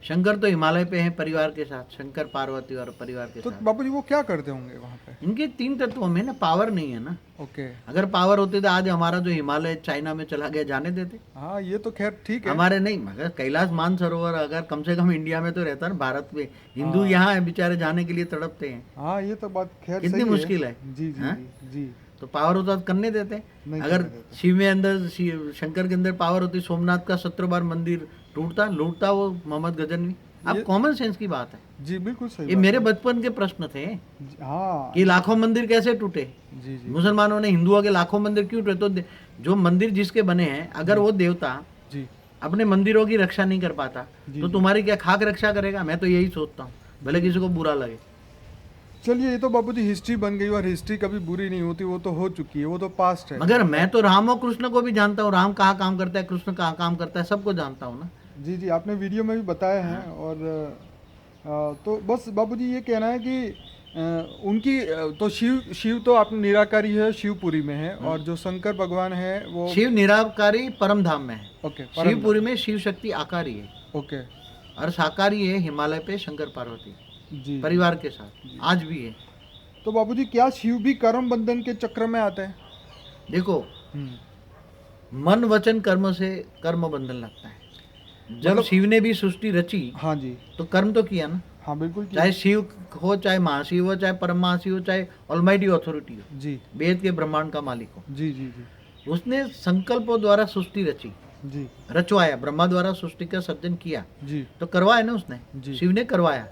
S2: शंकर तो हिमालय पे है परिवार के साथ, शंकर पार्वती और परिवार के
S1: तो
S2: साथ।
S1: बाबूजी वो क्या करते होंगे वहाँ पे?
S2: इनके 3 तत्वों में ना पावर नहीं है ना।
S1: ओके।
S2: अगर पावर होती तो आज हमारा जो हिमालय चाइना में चला गया, जाने देते।
S1: हाँ ये तो खैर ठीक है।
S2: हमारे नहीं, मगर कैलाश मानसरोवर अगर कम से कम इंडिया में तो रहता ना, भारत में। हिंदू यहाँ है बेचारे, जाने के लिए तड़पते हैं।
S1: हाँ ये तो बात खैर
S2: कितनी
S1: सही
S2: मुश्किल है।
S1: जी जी
S2: हाँ?
S1: जी जी।
S2: तो पावर होता तो करने देते।
S1: नहीं
S2: अगर
S1: करने देते।
S2: शिव में अंदर, शंकर के अंदर पावर होती, सोमनाथ का 17 बार मंदिर लूटता वो मोहम्मद गजनवी। अब कॉमन सेंस की बात है।
S1: जी बिल्कुल सही
S2: ये
S1: बात
S2: मेरे
S1: है।
S2: बचपन के प्रश्न थे
S1: हाँ
S2: कि लाखों मंदिर कैसे टूटे।
S1: जी जी
S2: मुसलमानों ने हिंदुओं के लाखों मंदिर क्यों टूटे? तो जो मंदिर जिसके बने हैं, अगर वो देवता
S1: जी
S2: अपने मंदिरों की रक्षा नहीं कर पाता
S1: जी,
S2: तो
S1: जी।
S2: तुम्हारी क्या खाक रक्षा करेगा? मैं तो यही सोचता हूँ, भले किसी को बुरा लगे।
S1: चलिए ये तो बाबूजी हिस्ट्री बन गई, और हिस्ट्री कभी बुरी नहीं होती, वो तो हो चुकी है, वो तो पास्ट है।
S2: मगर मैं तो राम और कृष्ण को भी जानता हूँ। राम कहाँ काम करता है, कृष्ण कहाँ काम करता है, सबको जानता हूँ ना।
S1: जी जी आपने वीडियो में भी बताया है। और तो बस बाबूजी ये कहना है कि उनकी तो शिव तो आपने निराकारी है, शिवपुरी में है, और जो शंकर भगवान है वो
S2: शिव निराकारी परम धाम में है।
S1: ओके
S2: शिवपुरी में शिव शक्ति आकारी है,
S1: ओके
S2: और साकारी है हिमालय पे शंकर पार्वती
S1: जी।
S2: परिवार के साथ, आज भी है।
S1: तो बाबूजी क्या शिव भी कर्म बंधन के चक्र में आते हैं?
S2: देखो, मन वचन कर्म से कर्म बंधन लगता है। जब
S1: मतलब
S2: शिव ने भी सृष्टि रची,
S1: हाँ जी
S2: तो कर्म तो किया ना।
S1: हाँ बिल्कुल
S2: चाहे शिव हो, चाहे महाशिव हो, चाहे परम महाशिव हो, चाहे ऑलमाइटी अथॉरिटी हो,
S1: जी
S2: वेद के ब्रह्मांड का मालिक हो,
S1: जी जी जी
S2: उसने संकल्पों द्वारा सृष्टि रची,
S1: जी
S2: रचवाया, ब्रह्मा द्वारा सृष्टि का सर्जन किया,
S1: जी
S2: तो करवाया ना उसने,
S1: जी।
S2: शिव ने करवाया।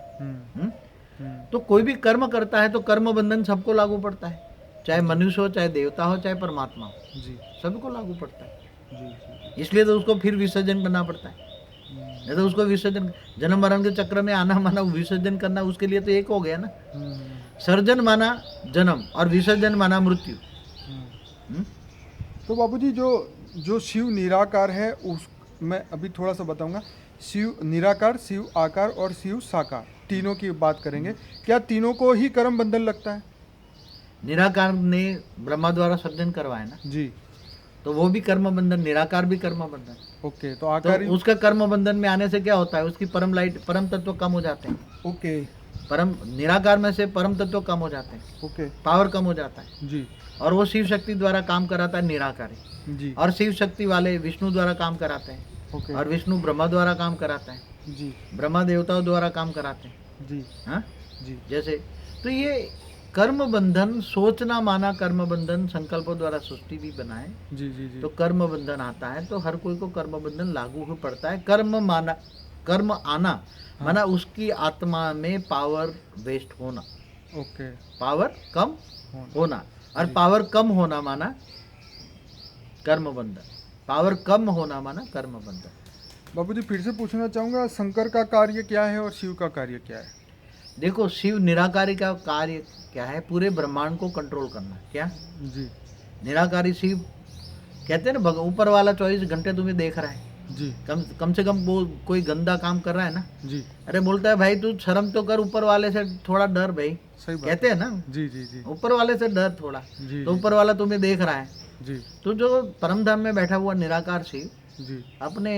S2: तो कोई भी कर्म करता है तो कर्म बंधन सबको लागू पड़ता है, चाहे मनुष्य हो, चाहे देवता हो, चाहे परमात्मा हो,
S1: जी
S2: सबको लागू पड़ता है।
S1: जी
S2: इसलिए तो उसको फिर विसर्जन करना पड़ता है। नहीं तो उसको विसर्जन, जन्म मरण के चक्र में आना माना विसर्जन करना, उसके लिए तो एक हो गया ना। सर्जन माना जन्म और विसर्जन माना मृत्यु।
S1: तो बाबूजी जो शिव निराकार है, उस मैं अभी थोड़ा सा बताऊंगा। शिव निराकार, शिव आकार और शिव साकार, तीनों की बात करेंगे। क्या तीनों को ही कर्म बंधन लगता है?
S2: निराकार ने ब्रह्मा द्वारा सर्जन करवाया ना,
S1: जी,
S2: तो वो भी कर्म बंधन, निराकार भी कर्म बंधन।
S1: ओके। तो
S2: तो
S1: आकारी
S2: उसका कर्म बंधन में आने से क्या होता है, उसकी परम लाइट, परम तत्व कम हो जाते हैं।
S1: ओके
S2: परम निराकार में से परम तत्व कम हो जाते हैं,
S1: ओके
S2: पावर कम हो जाता है,
S1: जी
S2: और वो शिव शक्ति द्वारा काम कराता है निराकारी।
S1: जी
S2: और शिव शक्ति वाले विष्णु द्वारा काम कराते हैं,
S1: ओके
S2: और विष्णु ब्रह्मा द्वारा काम कराता है,
S1: जी
S2: ब्रह्मा देवताओं द्वारा काम कराते हैं।
S1: जी
S2: हाँ,
S1: जी
S2: जैसे तो ये कर्म बंधन, सोचना माना कर्म बंधन, संकल्पों द्वारा सृष्टि भी बनाए
S1: जी जी जी
S2: तो कर्म बंधन आता है, तो हर कोई को कर्म बंधन लागू हो पड़ता है। कर्म माना, कर्म आना माना उसकी आत्मा में पावर वेस्ट होना,
S1: ओके
S2: पावर कम होना, और
S1: जी।
S2: पावर कम होना माना कर्म बंधन, पावर कम होना माना कर्म बंधन।
S1: बाबूजी फिर से पूछना चाहूँगा, शंकर का कार्य क्या है और शिव का कार्य क्या है?
S2: देखो, शिव निराकारी का कार्य क्या है? पूरे ब्रह्मांड को कंट्रोल करना। क्या?
S1: जी
S2: निराकारी शिव कहते हैं ना, ऊपर वाला 24 घंटे तुम्हें देख रहा है।
S1: जी
S2: कम से कम वो कोई गंदा काम कर रहा है ना,
S1: जी
S2: अरे बोलता है भाई तू शर्म तो कर, ऊपर वाले से थोड़ा डर भाई।
S1: सही बात
S2: कहते हैं ना,
S1: जी जी जी
S2: ऊपर वाले से डर थोड़ा,
S1: जी
S2: तो ऊपर वाला तुम्हें देख रहा है।
S1: जी
S2: तो जो परम धाम में बैठा हुआ निराकार शिव
S1: जी
S2: अपने,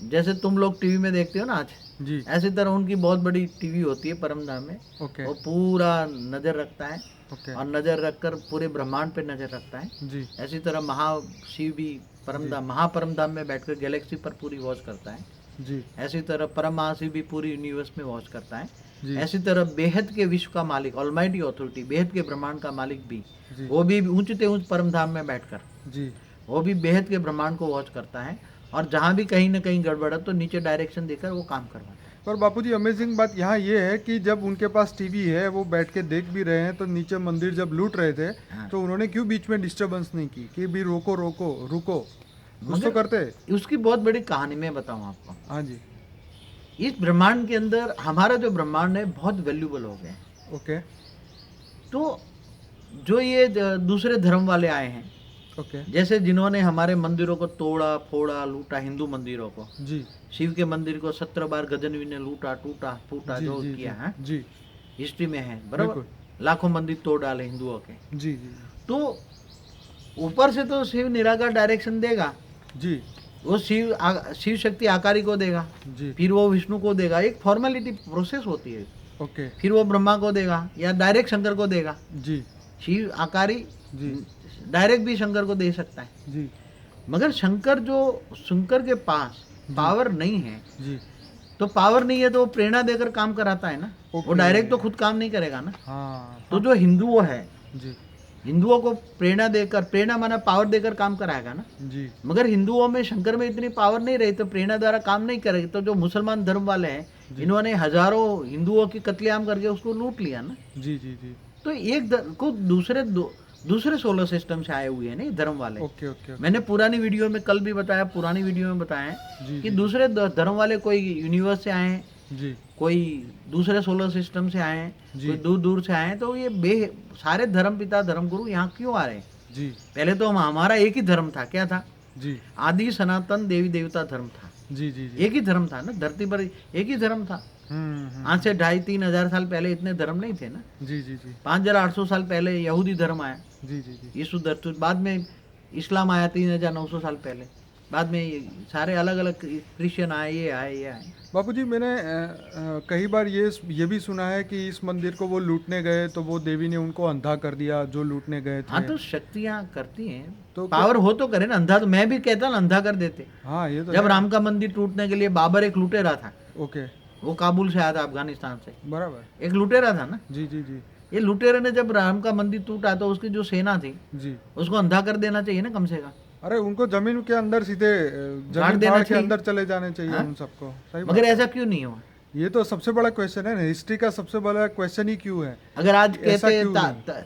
S2: जैसे तुम लोग टीवी में देखते हो ना आज,
S1: जी
S2: ऐसी तरह उनकी बहुत बड़ी टीवी होती है परम धाम में।
S1: ओके
S2: वो पूरा नजर रखता है,
S1: ओके
S2: और नजर रखकर पूरे ब्रह्मांड पे नजर रखता है।
S1: जी
S2: ऐसी तरह महाशिव भी परमधाम, महापरम धाम में बैठकर गैलेक्सी पर पूरी वॉच करता है।
S1: जी
S2: ऐसी तरह परम महाशिव भी पूरी यूनिवर्स में वॉच करता है।
S1: जी
S2: ऐसी तरह बेहद के विश्व का मालिक, ऑलमाइटी अथॉरिटी, बेहद के ब्रह्मांड का मालिक भी,
S1: जी
S2: वो भी ऊंचते ऊंच परम धाम में बैठकर
S1: जी
S2: वो भी बेहद के ब्रह्मांड को वॉच करता है, और जहाँ भी कहीं ना कहीं गड़बड़ है तो नीचे डायरेक्शन देकर वो काम करवाता है।
S1: पर बापूजी अमेजिंग बात यहाँ ये है कि जब उनके पास टीवी है, वो बैठ के देख भी रहे हैं, तो नीचे मंदिर जब लूट रहे थे
S2: हाँ।
S1: तो उन्होंने क्यों बीच में डिस्टरबेंस नहीं की कि भी रोको रोको रुको, कुछ तो
S2: मगर
S1: करते।
S2: उसकी बहुत बड़ी कहानी मैं बताऊं आपको।
S1: हाँ जी
S2: इस ब्रह्मांड के अंदर हमारा जो ब्रह्मांड है बहुत वैल्यूबल हो गया है।
S1: ओके
S2: तो जो ये दूसरे धर्म वाले आए हैं,
S1: ओके
S2: जैसे जिन्होंने हमारे मंदिरों को तोड़ा फोड़ा लूटा, हिंदू मंदिरों को,
S1: जी
S2: शिव के मंदिर को 17 बार गजनवी ने लूटा टूटा फूटा,
S1: जी
S2: जो
S1: जी
S2: किया है
S1: जी
S2: हिस्ट्री में है, बराबर।
S1: बिल्कुल।
S2: लाखों मंदिर तोड़ डाले हिंदुओं के।
S1: जी जी
S2: तो ऊपर से तो शिव निराकार डायरेक्शन देगा,
S1: जी
S2: वो शिव शक्ति आकारी को देगा,
S1: जी
S2: फिर वो विष्णु को देगा, एक फॉर्मेलिटी प्रोसेस होती है।
S1: ओके
S2: फिर वो ब्रह्मा को देगा या डायरेक्ट शंकर को देगा।
S1: जी
S2: शिव आकारी
S1: जी
S2: डायरेक्ट भी शंकर को दे सकता है,
S1: जी
S2: मगर शंकर के पास पावर नहीं है।
S1: जी
S2: तो पावर नहीं है तो वो प्रेरणा देकर काम कराता है ना, वो
S1: ओके।
S2: डायरेक्ट तो खुद काम नहीं करेगा ना।
S1: हाँ
S2: तो जो हिंदुओं है,
S1: जी
S2: हिंदुओं को प्रेरणा देकर, प्रेरणा माना पावर देकर काम कराएगा ना।
S1: जी
S2: मगर हिंदुओं में, शंकर में इतनी पावर नहीं रही तो प्रेरणा द्वारा काम नहीं करेगी। तो जो मुसलमान धर्म वाले हैं, इन्होंने हजारों हिंदुओं की कत्लेआम करके उसको लूट लिया ना।
S1: जी जी जी
S2: तो एक को दूसरे सोलर सिस्टम से आए हुए हैं नहीं धर्म वाले।
S1: ओके ओके
S2: मैंने पुरानी वीडियो में कल भी बताया, पुरानी वीडियो में बताया
S1: जी
S2: कि
S1: जी
S2: दूसरे धर्म वाले कोई यूनिवर्स से आए हैं,
S1: जी
S2: कोई दूसरे सोलर सिस्टम से आए हैं,
S1: जी।
S2: कोई दूर दूर से आए हैं। तो ये सारे धर्म पिता धर्म गुरु यहाँ क्यों आ रहे हैं?
S1: जी
S2: पहले तो हमारा एक ही धर्म था। क्या था?
S1: जी
S2: आदि सनातन देवी देवता धर्म था।
S1: जी जी जी
S2: एक ही धर्म था ना, धरती पर एक ही धर्म था। आज से 2,500-3,000 साल पहले इतने धर्म नहीं थे ना।
S1: जी जी जी
S2: 5,800 साल पहले यहूदी धर्म आया,
S1: जी जी जी
S2: यीशु धरती, बाद में इस्लाम आया 3,900 साल पहले, बाद में ये सारे अलग अलग क्रिश्चियन आए, ये आए।
S1: बापूजी मैंने कई बार ये भी सुना है कि इस मंदिर को वो लूटने गए तो वो देवी ने उनको अंधा कर दिया, जो लूटने गए थे।
S2: हाँ, तो शक्तियाँ करती हैं,
S1: तो
S2: पावर हो तो करे ना। अंधा तो मैं भी कहता ना, अंधा कर देते।
S1: हाँ ये तो
S2: जब
S1: है।
S2: राम का मंदिर टूटने के लिए बाबर एक लुटेरा था,
S1: ओके
S2: वो काबुल से आया था, अफगानिस्तान से,
S1: बराबर।
S2: एक लुटेरा था ना।
S1: जी जी जी
S2: ये लुटेरे ने जब राम का मंदिर टूटा तो उसकी जो सेना थी
S1: जी
S2: उसको अंधा कर देना चाहिए ना, कम से कम।
S1: अरे उनको जमीन के अंदर सीधे
S2: गाड़
S1: जमीन
S2: देना
S1: फाड़ के
S2: चाहिए।
S1: अंदर चले जाने चाहिए
S2: हाँ?
S1: उन सबको। सही
S2: मगर
S1: बात।
S2: ऐसा क्यों नहीं हुआ?
S1: ये तो सबसे बड़ा क्वेश्चन है ना, हिस्ट्री का सबसे बड़ा क्वेश्चन ही क्यों है।
S2: अगर आज
S1: ऐसा
S2: कहते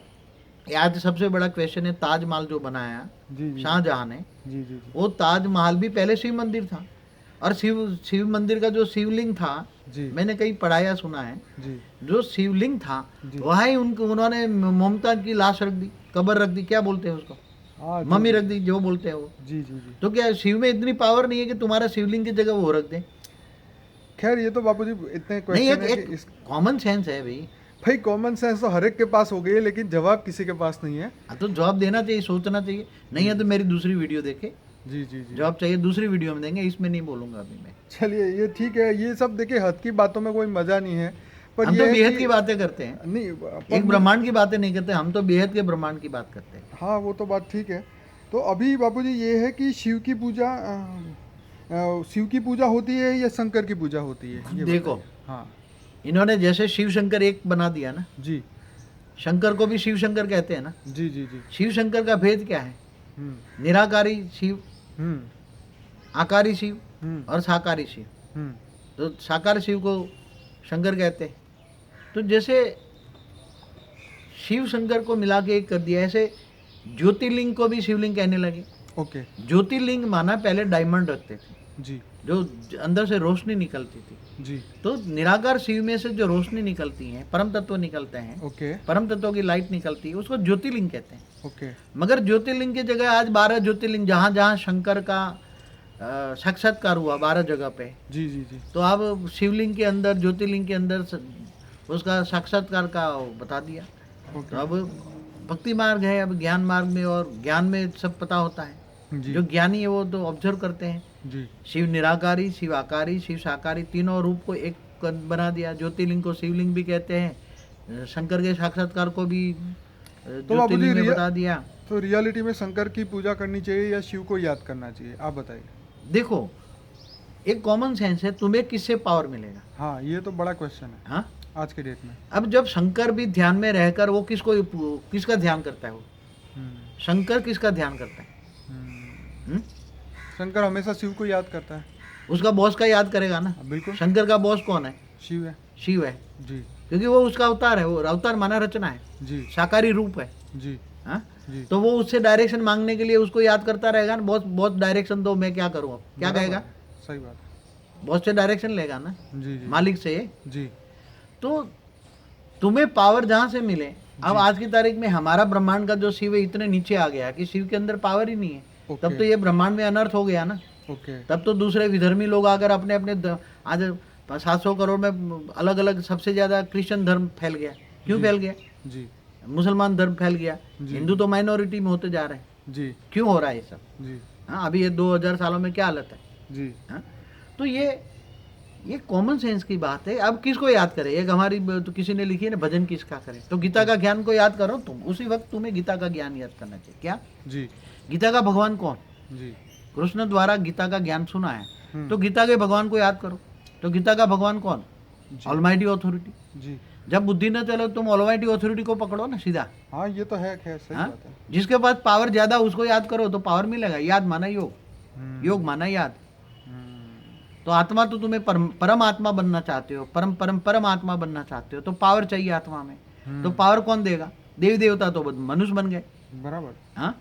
S1: क्यों
S2: आज सबसे बड़ा क्वेश्चन है ताजमहल जो बनाया
S1: जी जी
S2: शाहजहां ने,
S1: जी जी जी
S2: वो ताजमहल भी पहले शिव मंदिर था। और शिव मंदिर का जो शिवलिंग था,
S1: जी
S2: मैंने कई पढ़ाया सुना है,
S1: जी
S2: जो शिवलिंग था
S1: जी।
S2: वहाँ ही उन्होंने मुमताज की लाश रख दी, कब्र रख दी, क्या बोलते हैं उसको,
S1: हाँ जी
S2: मम्मी रख दी, जो बोलते हैं वो।
S1: जी जी जी
S2: तो क्या शिव में इतनी पावर नहीं है कि तुम्हारा शिवलिंग की जगह वो रख दे?
S1: खैर ये तो बापूजी इतने
S2: नहीं,
S1: क्वेश्चन है
S2: एक
S1: कि इस
S2: कॉमन सेंस है भाई।
S1: भाई कॉमन सेंस तो हर एक के पास हो गई है, लेकिन जवाब किसी के पास नहीं है।
S2: हाँ, तो जवाब देना चाहिए, सोचना चाहिए। नहीं है तो मेरी दूसरी वीडियो देखे,
S1: जी जी जी
S2: जवाब चाहिए दूसरी वीडियो में देंगे, इसमें नहीं बोलूंगा अभी मैं।
S1: चलिए ये ठीक है। ये सब देखिए हद की बातों में कोई मजा नहीं है, पर
S2: हम
S1: ये
S2: तो
S1: है
S2: बेहद
S1: कि-
S2: की बातें करते हैं,
S1: नहीं
S2: एक ब्रह्मांड की बातें नहीं करते, हम तो बेहद के ब्रह्मांड की बात करते हैं।
S1: हाँ वो तो बात ठीक है, तो अभी बापूजी ये है कि शिव की पूजा होती है या शंकर की पूजा होती है, ये
S2: देखो
S1: बताइए। हाँ
S2: इन्होंने जैसे शिव शंकर एक बना दिया ना,
S1: जी
S2: शंकर को भी शिव शंकर कहते हैं ना।
S1: जी जी जी।
S2: शिव शंकर का भेद क्या है?
S1: हम्म
S2: निराकारी शिव,
S1: हम्म
S2: आकारी शिव
S1: हम्म
S2: और साकारी शिव।
S1: हम्म
S2: तो साकार शिव को शंकर कहते हैं। तो जैसे शिव शंकर को मिला के एक कर दिया, ऐसे ज्योतिर्लिंग को भी शिवलिंग कहने लगे।
S1: ओके
S2: ज्योतिर्लिंग माना पहले डायमंड रखते थे,
S1: जी
S2: जो अंदर से रोशनी निकलती थी।
S1: जी
S2: तो निराकार शिव में से जो रोशनी निकलती है, परम तत्व निकलते हैं,
S1: ओके
S2: परम तत्व की लाइट निकलती है, उसको ज्योतिर्लिंग कहते हैं।
S1: ओके
S2: मगर ज्योतिर्लिंग की जगह आज 12 ज्योतिर्लिंग, जहाँ जहाँ शंकर का साक्षात्कार हुआ 12 जगह पे,
S1: जी जी जी
S2: तो अब शिवलिंग के अंदर, ज्योतिर्लिंग के अंदर उसका साक्षात्कार का बता दिया। तो
S1: ओके
S2: अब भक्ति मार्ग है, अब ज्ञान मार्ग में, और ज्ञान में सब पता होता है।
S1: जी
S2: जो ज्ञानी है वो तो ऑब्जर्व करते हैं।
S1: जी
S2: शिव निराकारी, शिव आकारी, शिव साकारी, तीनों रूप को एक बना दिया। ज्योतिर्लिंग को शिवलिंग भी कहते हैं, शंकर के साक्षात्कार को भी ज्योतिर्लिंग में बता दिया।
S1: तो रियलिटी में शंकर की पूजा करनी चाहिए या शिव को याद करना चाहिए, आप बताइए।
S2: देखो एक कॉमन सेंस है, तुम्हें किससे पावर मिलेगा?
S1: हाँ ये तो बड़ा क्वेश्चन है
S2: हाँ,
S1: आज के डेट में।
S2: अब जब शंकर भी ध्यान में रहकर वो किसका ध्यान करता है? वो शंकर किसका ध्यान करता है?
S1: शंकर हमेशा शिव को याद करता है।
S2: उसका बॉस का याद करेगा ना।
S1: बिल्कुल।
S2: शंकर का बॉस कौन है?
S1: शिव है।
S2: शिव है
S1: जी
S2: क्योंकि वो उसका अवतार है। वो अवतार माना रचना है,
S1: जी
S2: साकारी रूप है।
S1: जी
S2: हाँ,
S1: जी।
S2: तो वो उससे डायरेक्शन मांगने के लिए उसको याद करता रहेगा ना। बहुत बहुत डायरेक्शन दो, मैं क्या करूँ? अब क्या कहेगा?
S1: सही बात है।
S2: बॉस से डायरेक्शन लेगा ना,
S1: जी जी
S2: मालिक से।
S1: जी
S2: तो तुम्हें पावर जहाँ से मिले। अब आज की तारीख में हमारा ब्रह्मांड का जो शिव है इतने नीचे आ गया कि शिव के अंदर पावर ही नहीं है। तब तो ये ब्रह्मांड में अनर्थ हो गया ना।
S1: ओके।
S2: तब तो दूसरे विधर्मी लोग आकर अपने अपने आज 700 करोड़ में अलग अलग सबसे ज्यादा क्रिश्चियन धर्म फैल गया। क्यों फैल गया?
S1: जी
S2: मुसलमान धर्म फैल गया। हिंदू तो माइनॉरिटी में होते जा रहे हैं।
S1: जी
S2: क्यों हो रहा है ये सब?
S1: जी
S2: हाँ, अभी ये 2000 सालों में क्या हालत है?
S1: जी।
S2: हाँ, तो ये कॉमन सेंस की बात है। अब किसको याद करें? एक हमारी तो किसी ने लिखी है ना, भजन किसका करें? तो गीता का ज्ञान को याद करो तुम। उसी वक्त तुम्हें गीता का ज्ञान याद करना चाहिए। क्या?
S1: जी
S2: गीता का भगवान कौन?
S1: जी
S2: कृष्ण द्वारा गीता का ज्ञान सुना है, तो गीता के भगवान को याद करो। तो गीता का भगवान कौन? Almighty authority.
S1: जी।
S2: जब बुद्धि न चलो तुम ऑलमाइटी ऑथोरिटी को पकड़ो ना सीधा।
S1: हाँ ये तो है, खैर सही बात है।
S2: जिसके पास पावर ज्यादा उसको याद करो तो पावर मिलेगा। याद माना योग, योग माना याद। तो आत्मा तो तुम्हें परम आत्मा बनना चाहते हो, परम परम परम आत्मा बनना चाहते हो, तो पावर चाहिए आत्मा में। तो पावर कौन देगा? देवी देवता तो मनुष्य बन गए।
S1: बराबर।
S2: हाँ,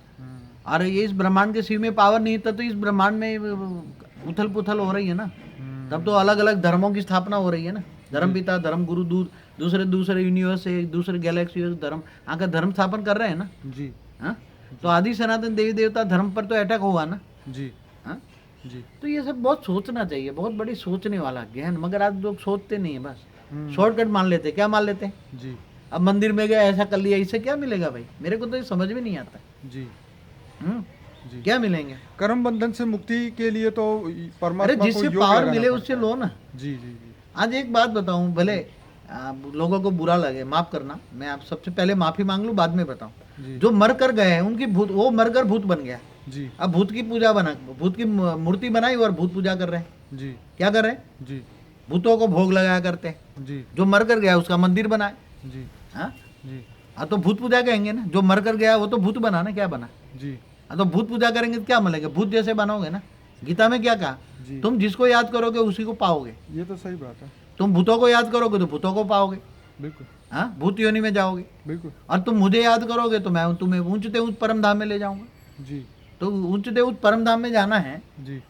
S2: और ये इस ब्रह्मांड के शिव में पावर नहीं था तो इस ब्रह्मांड में उथल पुथल हो रही है ना। तब तो अलग अलग धर्मों की स्थापना हो रही है ना। धर्म पिता, धर्म गुरु, दूसरे दूसरे यूनिवर्स से, दूसरे गैलेक्सी धर्म आकर धर्म स्थापन कर रहे हैं ना
S1: जी।
S2: हाँ, तो आदि सनातन देवी देवता धर्म पर तो अटैक होगा ना।
S1: जी
S2: हाँ,
S1: जी।
S2: तो ये सब बहुत सोचना चाहिए, बहुत बड़ी सोचने वाला ज्ञान। मगर आज लोग सोचते नहीं है, बस शॉर्टकट मान लेते हैं। क्या मान लेते हैं?
S1: जी।
S2: अब मंदिर में गए, ऐसा कर लिया, इससे क्या मिलेगा भाई? मेरे को तो ये समझ में नहीं आता।
S1: जी जी।
S2: क्या मिलेंगे?
S1: कर्म बंधन से मुक्ति के लिए तो परमात्मा
S2: अरे
S1: को
S2: जिससे
S1: योग
S2: पावर
S1: लगाना
S2: मिले
S1: पड़ता
S2: उससे
S1: है।
S2: लो ना।
S1: जी जी जी।
S2: आज एक बात बताऊं, भले लोगों को बुरा लगे, माफ करना, मैं आप सबसे पहले माफी मांग लूं, बाद में बताऊं।
S1: जी।
S2: जो मर कर गए हैं उनकी भूत, वो मरकर भूत बन गया।
S1: जी
S2: अब भूत की पूजा बना, भूत की मूर्ति बनाई और भूत पूजा कर रहे हैं।
S1: जी
S2: क्या कर रहे हैं?
S1: जी
S2: भूतों को भोग लगाया करते हैं।
S1: जी
S2: जो मर कर गया उसका मंदिर बनाए।
S1: जी
S2: हाँ,
S1: जी
S2: तो भूत पूजा कहेंगे ना। जो मर कर गया वो तो भूत बना ना, क्या बना?
S1: जी।
S2: तो भूत पूजा करेंगे तो क्या मिलेगा? भूत जैसे बनोगे ना। गीता में क्या कहा?
S1: जी।
S2: तुम जिसको याद करोगे उसी को पाओगे।
S1: ये तो सही बात है।
S2: तुम भूतों को याद करोगे तो भूतों को पाओगे।
S1: बिल्कुल
S2: हाँ, भूत योनि में जाओगे।
S1: बिल्कुल।
S2: और तुम मुझे याद करोगे तो मैं तुम्हें ऊंचते ऊंच परम धाम में ले जाऊंगा।
S1: जी।
S2: तो ऊंचते ऊंच परम धाम में जाना है
S1: जी।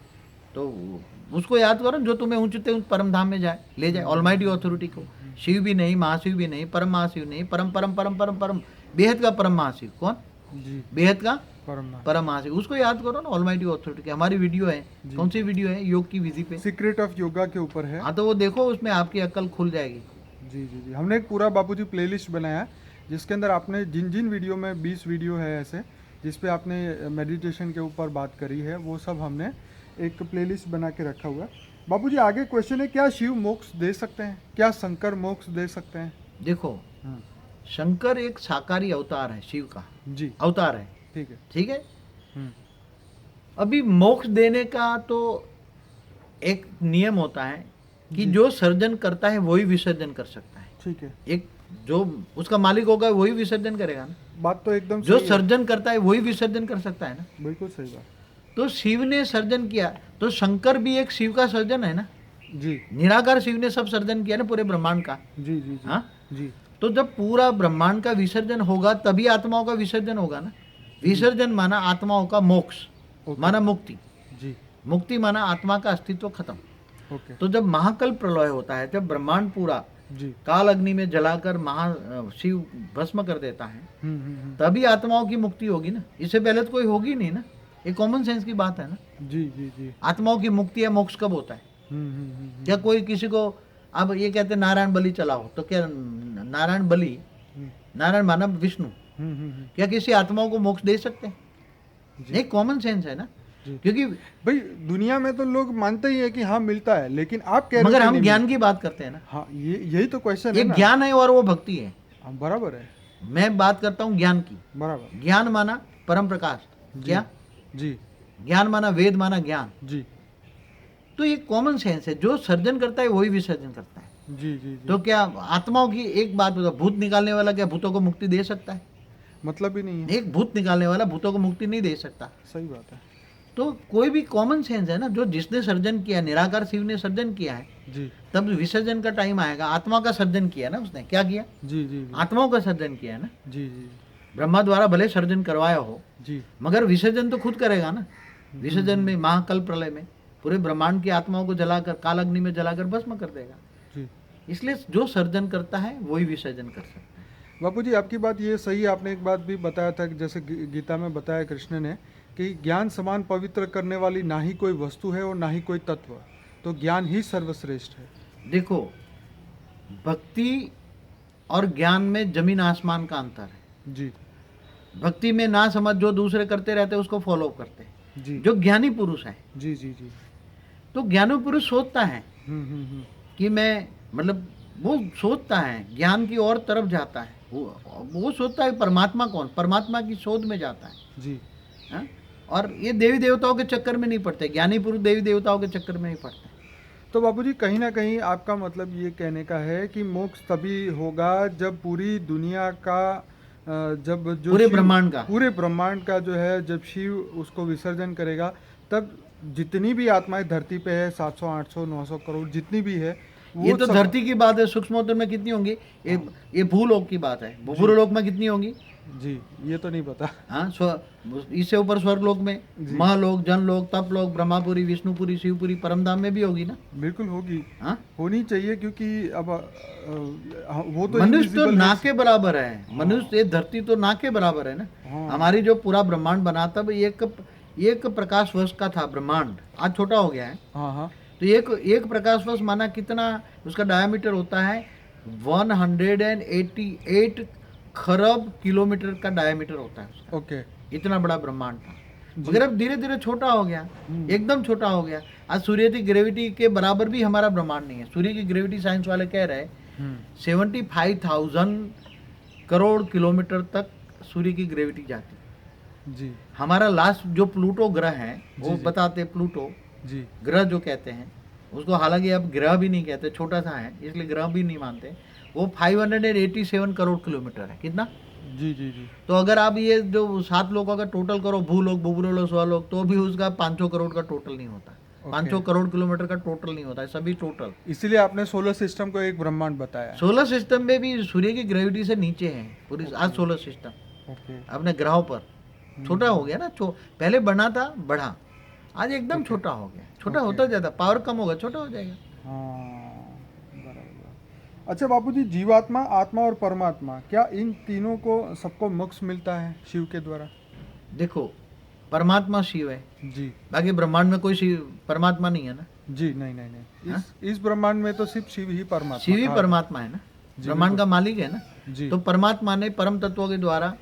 S2: तो उसको याद करो जो तुम्हें ऊंचते ऊंच परम धाम में जाए, ले जाए। ऑलमाइटी ऑथोरिटी को। शिव भी नहीं, महाशिव भी नहीं, परम महाशिव नहीं, परम परम परम परम परम बेहद का परम महाशिव। कौन?
S1: जी।
S2: बेहद का
S1: परम
S2: परम महाशिव, उसको याद करो ना। ऑलमाइटी ऑथोरिटी की हमारी वीडियो है। कौन सी वीडियो है? योग की विधि पे,
S1: सीक्रेट ऑफ योगा के ऊपर है।
S2: हाँ, तो वो देखो, उसमें आपकी अक्ल खुल जाएगी।
S1: जी जी जी। हमने एक पूरा बापूजी प्लेलिस्ट बनाया है जिसके अंदर आपने जिन जिन वीडियो में 20 वीडियो है ऐसे जिस पे आपने मेडिटेशन के ऊपर बात करी है, वो सब हमने एक प्लेलिस्ट बना के रखा हुआ है। बापूजी आगे क्वेश्चन है, क्या शिव मोक्ष दे सकते हैं? क्या शंकर मोक्ष दे सकते हैं?
S2: देखो, शंकर एक साकारी अवतार है, शिव का
S1: जी
S2: अवतार है।
S1: ठीक है।
S2: ठीक है, अभी मोक्ष देने का तो एक नियम होता है कि जो सर्जन करता है वही विसर्जन कर सकता है।
S1: ठीक है।
S2: एक जो उसका मालिक होगा वही विसर्जन करेगा ना।
S1: बात तो एकदम
S2: जो
S1: सही है।
S2: सर्जन करता है वही विसर्जन कर सकता है ना।
S1: बिल्कुल सही बात।
S2: तो शिव ने सर्जन किया तो शंकर भी एक शिव का सर्जन है ना।
S1: जी
S2: निराकार शिव ने सब सर्जन किया ना पूरे ब्रह्मांड का।
S1: जी जी जी
S2: हाँ?
S1: जी
S2: तो जब पूरा ब्रह्मांड का विसर्जन होगा तभी आत्माओं का विसर्जन होगा ना। विसर्जन माना आत्माओं का मोक्ष, माना मुक्ति।
S1: जी
S2: मुक्ति माना आत्मा का अस्तित्व खत्म।
S1: ओके
S2: तो जब महाकल्प प्रलय होता है, जब ब्रह्मांड पूरा
S1: जी
S2: काल अग्नि में जलाकर शिव भस्म कर देता है, तभी आत्माओं की मुक्ति होगी ना। इससे पहले तो कोई होगी नहीं ना। ये कॉमन सेंस की बात है ना।
S1: जी जी जी
S2: आत्माओं की मुक्ति या मोक्ष कब होता है? क्या कोई किसी को अब ये कहते हैं नारायण बलि चलाओ, तो क्या नारायण बलि, नारायण मानव विष्णु, क्या किसी आत्माओं को मोक्ष दे सकते हैं? नहीं, कॉमन सेंस है ना। क्योंकि
S1: भाई दुनिया में तो लोग मानते ही है कि हाँ मिलता है, लेकिन आप कह रहे
S2: मगर
S1: हो
S2: हम
S1: नहीं
S2: ज्ञान की बात करते हैं ना।
S1: हाँ यही तो क्वेश्चन है
S2: एक
S1: ना।
S2: ज्ञान है और वो भक्ति है।
S1: हाँ, बराबर है।
S2: मैं बात करता हूँ ज्ञान की।
S1: बराबर।
S2: ज्ञान माना परम प्रकाश। क्या?
S1: जी
S2: ज्ञान माना वेद, माना ज्ञान।
S1: जी
S2: तो ये कॉमन सेंस है। जो सर्जन करता है वही विसर्जन करता है।
S1: जी जी जी
S2: तो क्या आत्माओं की एक बात बताओ, भूत निकालने वाला क्या भूतों को मुक्ति दे सकता है?
S1: मतलब ही नहीं है।
S2: एक भूत निकालने वाला भूतों को मुक्ति नहीं दे सकता।
S1: सही बात है।
S2: तो कोई भी कॉमन सेंस है ना। जो जिसने सर्जन किया, निराकार शिव ने सर्जन किया है,
S1: जी
S2: तब विसर्जन का टाइम आएगा। आत्मा का सर्जन किया ना उसने। क्या किया?
S1: जी जी जी
S2: आत्माओं का सर्जन किया है ना।
S1: जी जी
S2: ब्रह्मा द्वारा भले सर्जन करवाया हो,
S1: जी
S2: मगर विसर्जन तो खुद करेगा ना। विसर्जन में महाकल्प प्रलय में पूरे ब्रह्मांड की आत्माओं को जलाकर काल अग्नि में जलाकर भस्म कर देगा।
S1: जी
S2: इसलिए जो सर्जन करता है वही विसर्जन कर सकता है।
S1: बापू जी आपकी बात ये सही है। आपने एक बात भी बताया था कि जैसे गीता में बताया कृष्ण ने कि ज्ञान समान पवित्र करने वाली ना ही कोई वस्तु है और ना ही कोई तत्व, तो ज्ञान ही सर्वश्रेष्ठ है।
S2: देखो, भक्ति और ज्ञान में जमीन आसमान का अंतर है।
S1: जी
S2: भक्ति में ना समझ जो दूसरे करते रहते उसको फॉलो करते हैं।
S1: जी
S2: जो ज्ञानी पुरुष है,
S1: जी जी जी
S2: तो ज्ञानी पुरुष सोचता है
S1: हम्म।
S2: कि मैं मतलब वो सोचता है ज्ञान की और तरफ जाता है। वो सोचता है परमात्मा कौन, परमात्मा की शोध में जाता है।
S1: जी
S2: हाँ? और ये देवी देवताओं के चक्कर में नहीं पड़ते। ज्ञानी पुरुष देवी देवताओं के चक्कर में नहीं पड़ते।
S1: तो बाबूजी कहीं ना कहीं आपका मतलब ये कहने का है कि मोक्ष तभी होगा जब पूरी दुनिया का जब जो
S2: पूरे ब्रह्मांड का
S1: जो है जब शिव उसको विसर्जन करेगा, तब जितनी भी आत्माएं धरती पे है 700 800 900 करोड़ जितनी भी है,
S2: ये तो धरती की बात है। सूक्ष्मोत्तर में कितनी होंगी? ये भूलोक की बात है। भूलोक में कितनी होंगी?
S1: जी ये तो नहीं पता।
S2: हाँ, इससे ऊपर स्वर्गलोक में महालोक, जनलोक, तपलोक, ब्रह्मापुरी, विष्णुपुरी, शिवपुरी, परमधाम में भी होगी ना।
S1: बिल्कुल होगी।
S2: हाँ?
S1: होनी चाहिए, क्योंकि अब वो तो
S2: मनुष्य तो ना के बराबर है। मनुष्य, ये धरती तो ना के बराबर है ना। हमारी जो पूरा ब्रह्मांड बना तब एक प्रकाश वर्ष का था ब्रह्मांड। आज छोटा हो गया है।
S1: हाँ
S2: तो एक प्रकाश वर्ष माना कितना उसका डायमीटर होता है? 188 खरब किलोमीटर का डायमीटर होता है उसका।
S1: ओके।
S2: इतना बड़ा ब्रह्मांड था, मगर अब धीरे धीरे छोटा हो गया, एकदम छोटा हो गया। आज सूर्य की ग्रेविटी के बराबर भी हमारा ब्रह्मांड नहीं है। सूर्य की ग्रेविटी साइंस वाले कह रहे हैं 75,000 करोड़ किलोमीटर तक सूर्य की ग्रेविटी जाती है।
S1: जी।
S2: हमारा लास्ट जो प्लूटो ग्रह है, वो बताते प्लूटो
S1: जी
S2: ग्रह जो कहते हैं उसको, हालांकि अब ग्रह भी नहीं कहते, छोटा सा है इसलिए ग्रह भी नहीं मानते। वो 587 करोड़ किलोमीटर है। कितना?
S1: जी जी जी।
S2: तो अगर आप ये जो 7 लोगों का टोटल करो, भूलोक, बुबुलोक, स्वलोक, तो भी उसका 500 करोड़ का टोटल नहीं होता। 500 करोड़ किलोमीटर का टोटल नहीं होता है, सभी टोटल।
S1: इसीलिए आपने सोलर सिस्टम को एक ब्रह्मांड बताया।
S2: सोलर सिस्टम में भी सूर्य की ग्रेविटी से नीचे है पूरी आज सोलर सिस्टम। अपने ग्रहों पर छोटा हो गया ना। पहले बना था, बढ़ा, आज एकदम छोटा हो गया। छोटा होता जाता, पावर कम होगा, छोटा हो जाएगा।
S1: हाँ बराबर। अच्छा बापूजी, जीवात्मा, आत्मा और परमात्मा, क्या इन तीनों को सबको मोक्ष मिलता है शिव के द्वारा?
S2: देखो, परमात्मा शिव है
S1: जी,
S2: बाकी ब्रह्मांड में कोई शिव परमात्मा नहीं है ना।
S1: जी नहीं। इस ब्रह्मांड में तो सिर्फ शिव ही परमात्मा,
S2: शिव ही परमात्मा है ना। ब्रह्मांड का मालिक है ना
S1: जी।
S2: तो परमात्मा ने परम तत्वों के द्वारा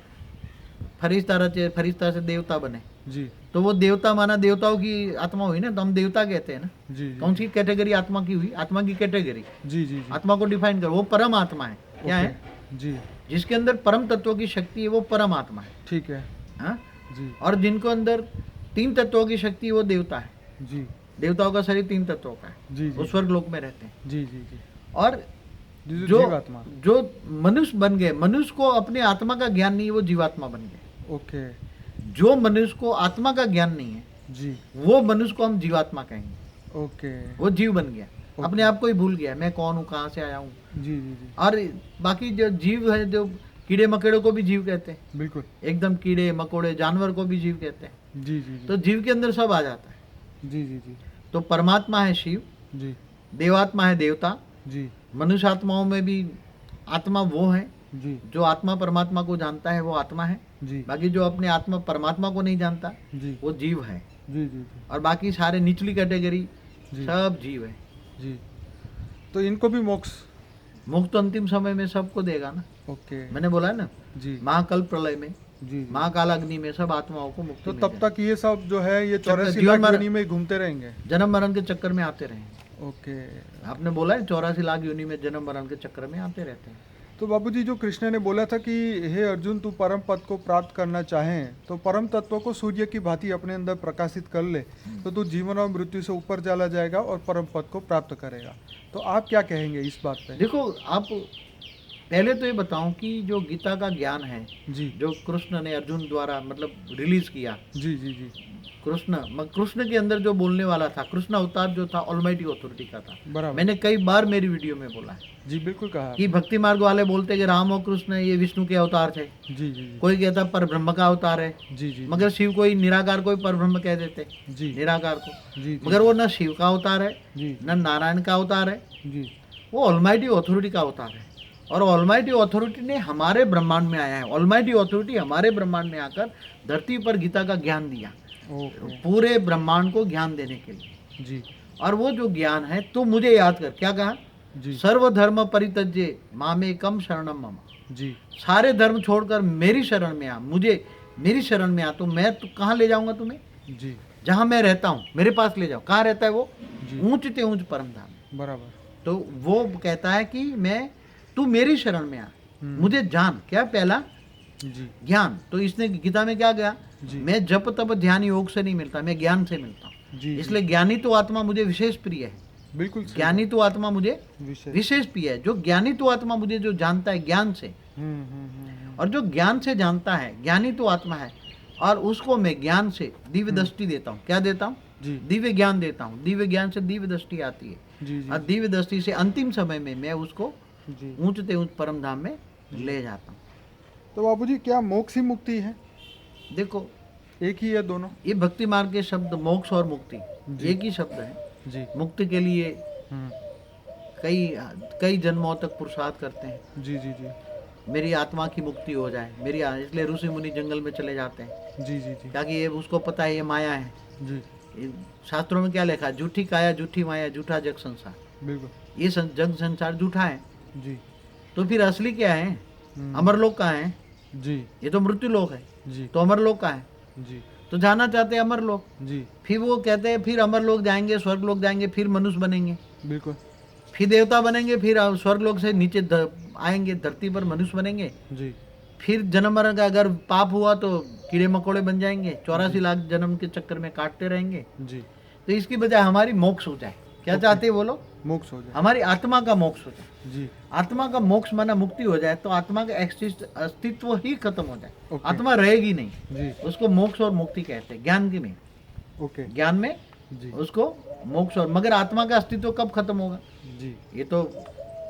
S2: फरिश्ता से देवता बने
S1: जी।
S2: तो वो देवता माना देवताओं की आत्मा हुई ना, तो हम देवता कहते हैं ना।
S1: जी।
S2: कौन सी कैटेगरी आत्मा की हुई? आत्मा की कैटेगरी।
S1: जी जी।
S2: आत्मा को डिफाइन करो, वो परम आत्मा है। क्या है?
S1: जी।
S2: जिसके अंदर परम तत्वों की शक्ति है, वो परम आत्मा है।
S1: ठीक है।
S2: हाँ?
S1: जी
S2: और जिनको अंदर 3 तत्वों की शक्ति है, वो देवता है।
S1: जी
S2: देवताओं का शरीर 3 तत्वों का है,
S1: जी
S2: वो
S1: जी
S2: स्वर्ग लोक में रहते हैं।
S1: जी जी जी
S2: और
S1: जी
S2: जो
S1: जीवात्मा।
S2: जो मनुष्य बन गए, मनुष्य को अपने आत्मा का ज्ञान नहीं है, वो जीवात्मा बन गए।
S1: ओके
S2: जो मनुष्य को आत्मा का ज्ञान नहीं है,
S1: जी
S2: वो मनुष्य को हम जीवात्मा कहेंगे।
S1: ओके
S2: वो जीव बन गया,
S1: ओके।
S2: अपने आप को ही भूल गया, मैं कौन हूँ, कहाँ से आया हूँ।
S1: जी जी जी
S2: और बाकी जो जीव है, जो कीड़े मकोड़े को भी जीव कहते हैं,
S1: बिल्कुल।
S2: एकदम कीड़े मकोड़े जानवर को भी जीव कहते हैं।
S1: जी जी जी
S2: तो जीव के अंदर सब आ जाता है।
S1: जी जी जी
S2: तो परमात्मा है शिव,
S1: जी
S2: देवात्मा है देवता,
S1: जी
S2: मनुष्य आत्माओं में भी आत्मा वो है
S1: जी
S2: जो आत्मा परमात्मा को जानता है, वो आत्मा है।
S1: जी
S2: बाकी जो अपने आत्मा परमात्मा को नहीं जानता,
S1: जी
S2: वो जीव है।
S1: जी जी
S2: और बाकी सारे निचली कैटेगरी
S1: जी
S2: सब जीव है।
S1: जी तो इनको भी मोक्ष।
S2: मुक्त तो अंतिम समय में सबको देगा ना।
S1: ओके
S2: मैंने बोला है ना,
S1: जी
S2: महाकल्प प्रलय में,
S1: जी जी।
S2: महाकाल अग्नि में सब आत्माओं को मुक्ति
S1: तो
S2: मिल
S1: तब तक ये सब जो है ये 84
S2: जीवन
S1: लाख
S2: मरण-
S1: योनि में घूमते रहेंगे।
S2: जाएगी। जन्म मरण के चक्कर में आते रहेंगे।
S1: ओके।
S2: आपने बोला है 84 लाख योनि में जन्म मरण के चक्कर में आते रहते हैं।
S1: तो बाबूजी जो कृष्ण ने बोला था कि हे अर्जुन तू परम पद को प्राप्त करना चाहें तो परम तत्व को सूर्य की भांति अपने अंदर प्रकाशित कर ले तो तू जीवन और मृत्यु से ऊपर चला जाएगा और परम पद को प्राप्त करेगा। तो आप क्या कहेंगे इस बात पे?
S2: देखो, आप पहले तो ये बताऊं कि जो गीता का ज्ञान है,
S1: जी
S2: जो कृष्ण ने अर्जुन द्वारा मतलब रिलीज किया,
S1: जी जी जी
S2: कृष्ण के अंदर जो बोलने वाला था, कृष्ण अवतार जो था ऑलमाइटी अथॉरिटी का था।
S1: बराबर।
S2: मैंने कई बार मेरी वीडियो में बोला है
S1: जी बिल्कुल कहा
S2: कि भक्ति मार्ग वाले बोलते कि राम और कृष्ण ये विष्णु के अवतार थे,
S1: जी जी जी
S2: कोई कहता पर ब्रह्म का अवतार है,
S1: जी जी
S2: मगर शिव को ही निराकार को ही पर ब्रह्म कह देते,
S1: जी
S2: निराकार को।
S1: जी जी
S2: मगर वो न शिव का अवतार है,
S1: जी
S2: न नारायण का अवतार है,
S1: जी
S2: वो ऑलमाइटी अथॉरिटी का अवतार है। और ऑलमाइटी अथॉरिटी ने हमारे ब्रह्मांड में आया है। ऑलमाइटी अथॉरिटी हमारे ब्रह्मांड में आकर धरती पर गीता का ज्ञान दिया,
S1: ओके
S2: पूरे ब्रह्मांड को ज्ञान देने के लिए।
S1: जी
S2: और वो जो ज्ञान है, तो मुझे याद कर, क्या कहा?
S1: जी
S2: सर्वधर्म परित्यज्य मामेकम शरणम मम।
S1: जी
S2: सारे धर्म छोड़कर मेरी शरण में आ, मुझे मेरी शरण में आ, तो मैं तो कहाँ ले जाऊंगा तुम्हें?
S1: जी
S2: जहाँ मैं रहता हूँ मेरे पास ले जाओ। कहाँ रहता है वो?
S1: जी
S2: ऊंचते ऊंच परम धाम।
S1: बराबर।
S2: तो वो कहता है कि मैं, तू मेरी शरण में आ, मुझे जान। क्या? पहला
S1: जी
S2: ज्ञान। तो इसने गीता में क्या गया?
S1: जी
S2: मैं जप तप ध्यान योग से नहीं मिलता, मैं ज्ञान से मिलता हूँ।
S1: जी
S2: इसलिए ज्ञानी तो आत्मा मुझे विशेष प्रिय है।
S1: बिल्कुल सही।
S2: ज्ञानी तो आत्मा मुझे
S1: विषय।
S2: विशेष प्रिय है। जो ज्ञानी तो आत्मा मुझे जो जानता है ज्ञान से, और जो ज्ञान से जानता है, ज्ञानी तो आत्मा है, और उसको मैं ज्ञान से दिव्य दृष्टि देता हूँ। क्या देता हूँ?
S1: जी
S2: दिव्य ज्ञान देता हूँ। दिव्य ज्ञान से दिव्य दृष्टि आती है,
S1: जी जी
S2: और दिव्य दृष्टि से अंतिम समय में मैं उसको
S1: जी।
S2: ऊंचते ऊंच परम धाम में ले जाता हूँ।
S1: तो बाबूजी क्या मोक्ष ही मुक्ति है?
S2: देखो,
S1: एक ही है दोनों?
S2: ये भक्ति मार्ग के शब्द मोक्ष और मुक्ति
S1: जी।
S2: एक ही शब्द है।
S1: जी
S2: मुक्ति के लिए
S1: हम्म,
S2: कई कई जन्मों तक पुरुषार्थ करते हैं,
S1: जी जी जी
S2: मेरी आत्मा की मुक्ति हो जाए, इसलिए ऋषि मुनि जंगल में चले जाते हैं,
S1: जी जी जी
S2: ताकि ये उसको पता है ये माया है।
S1: जी
S2: ये शास्त्रों में क्या लिखा है? झूठी काया, झूठी माया, झूठा जग संसार।
S1: बिल्कुल।
S2: ये जग संसार झूठा है,
S1: जी
S2: तो फिर असली क्या है? अमरलोक कहाँ है?
S1: जी
S2: ये तो मृत्यु लोक है,
S1: जी
S2: तो अमरलोक कहाँ है?
S1: जी
S2: तो जाना चाहते हैं अमरलोक।
S1: जी
S2: फिर वो कहते हैं फिर अमरलोक जाएंगे, स्वर्गलोक जाएंगे, फिर मनुष्य बनेंगे,
S1: बिल्कुल।
S2: फिर देवता बनेंगे, फिर स्वर्गलोक से नीचे आएंगे, धरती पर मनुष्य बनेंगे।
S1: जी
S2: फिर जन्म मरण का अगर पाप हुआ तो कीड़े मकोड़े बन जाएंगे, 84 लाख जन्म के चक्कर में काटते रहेंगे।
S1: जी
S2: तो इसकी बजाय हमारी मोक्ष हो जाए। क्या चाहते हैं बोलो?
S1: मोक्ष हो जाए।
S2: हमारी आत्मा का मोक्ष हो जाए।
S1: जी
S2: आत्मा का मोक्ष माना मुक्ति हो जाए, तो आत्मा का अस्तित्व ही खत्म हो जाए,
S1: ओके।
S2: आत्मा रहेगी नहीं।
S1: जी
S2: उसको मोक्ष और मुक्ति कहते हैं ज्ञान की में।
S1: ओके।
S2: ज्ञान में
S1: जी
S2: उसको मोक्ष और, मगर आत्मा का अस्तित्व कब खत्म होगा?
S1: जी
S2: ये तो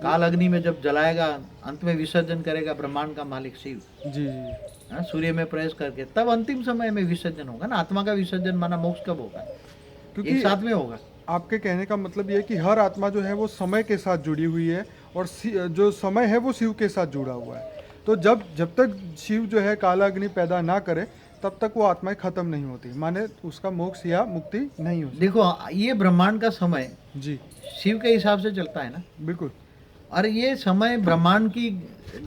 S2: काल अग्नि में जब जलाएगा, अंत में विसर्जन करेगा ब्रह्मांड का मालिक शिव,
S1: जी जी
S2: हाँ, सूर्य में प्रवेश करके, तब अंतिम समय में विसर्जन होगा ना। आत्मा का विसर्जन माना मोक्ष कब होगा?
S1: क्योंकि
S2: एक साथ में होगा।
S1: आपके कहने का मतलब ये है कि हर आत्मा जो है वो समय के साथ जुड़ी हुई है और जो समय है वो शिव के साथ जुड़ा हुआ है। तो जब तक शिव जो है काला अग्नि पैदा ना करे तब तक वो आत्माएं खत्म नहीं होती, माने उसका मोक्ष या मुक्ति नहीं होती।
S2: देखो, ये ब्रह्मांड का समय
S1: जी
S2: शिव के हिसाब से चलता है ना,
S1: बिल्कुल।
S2: और ये समय ब्रह्मांड की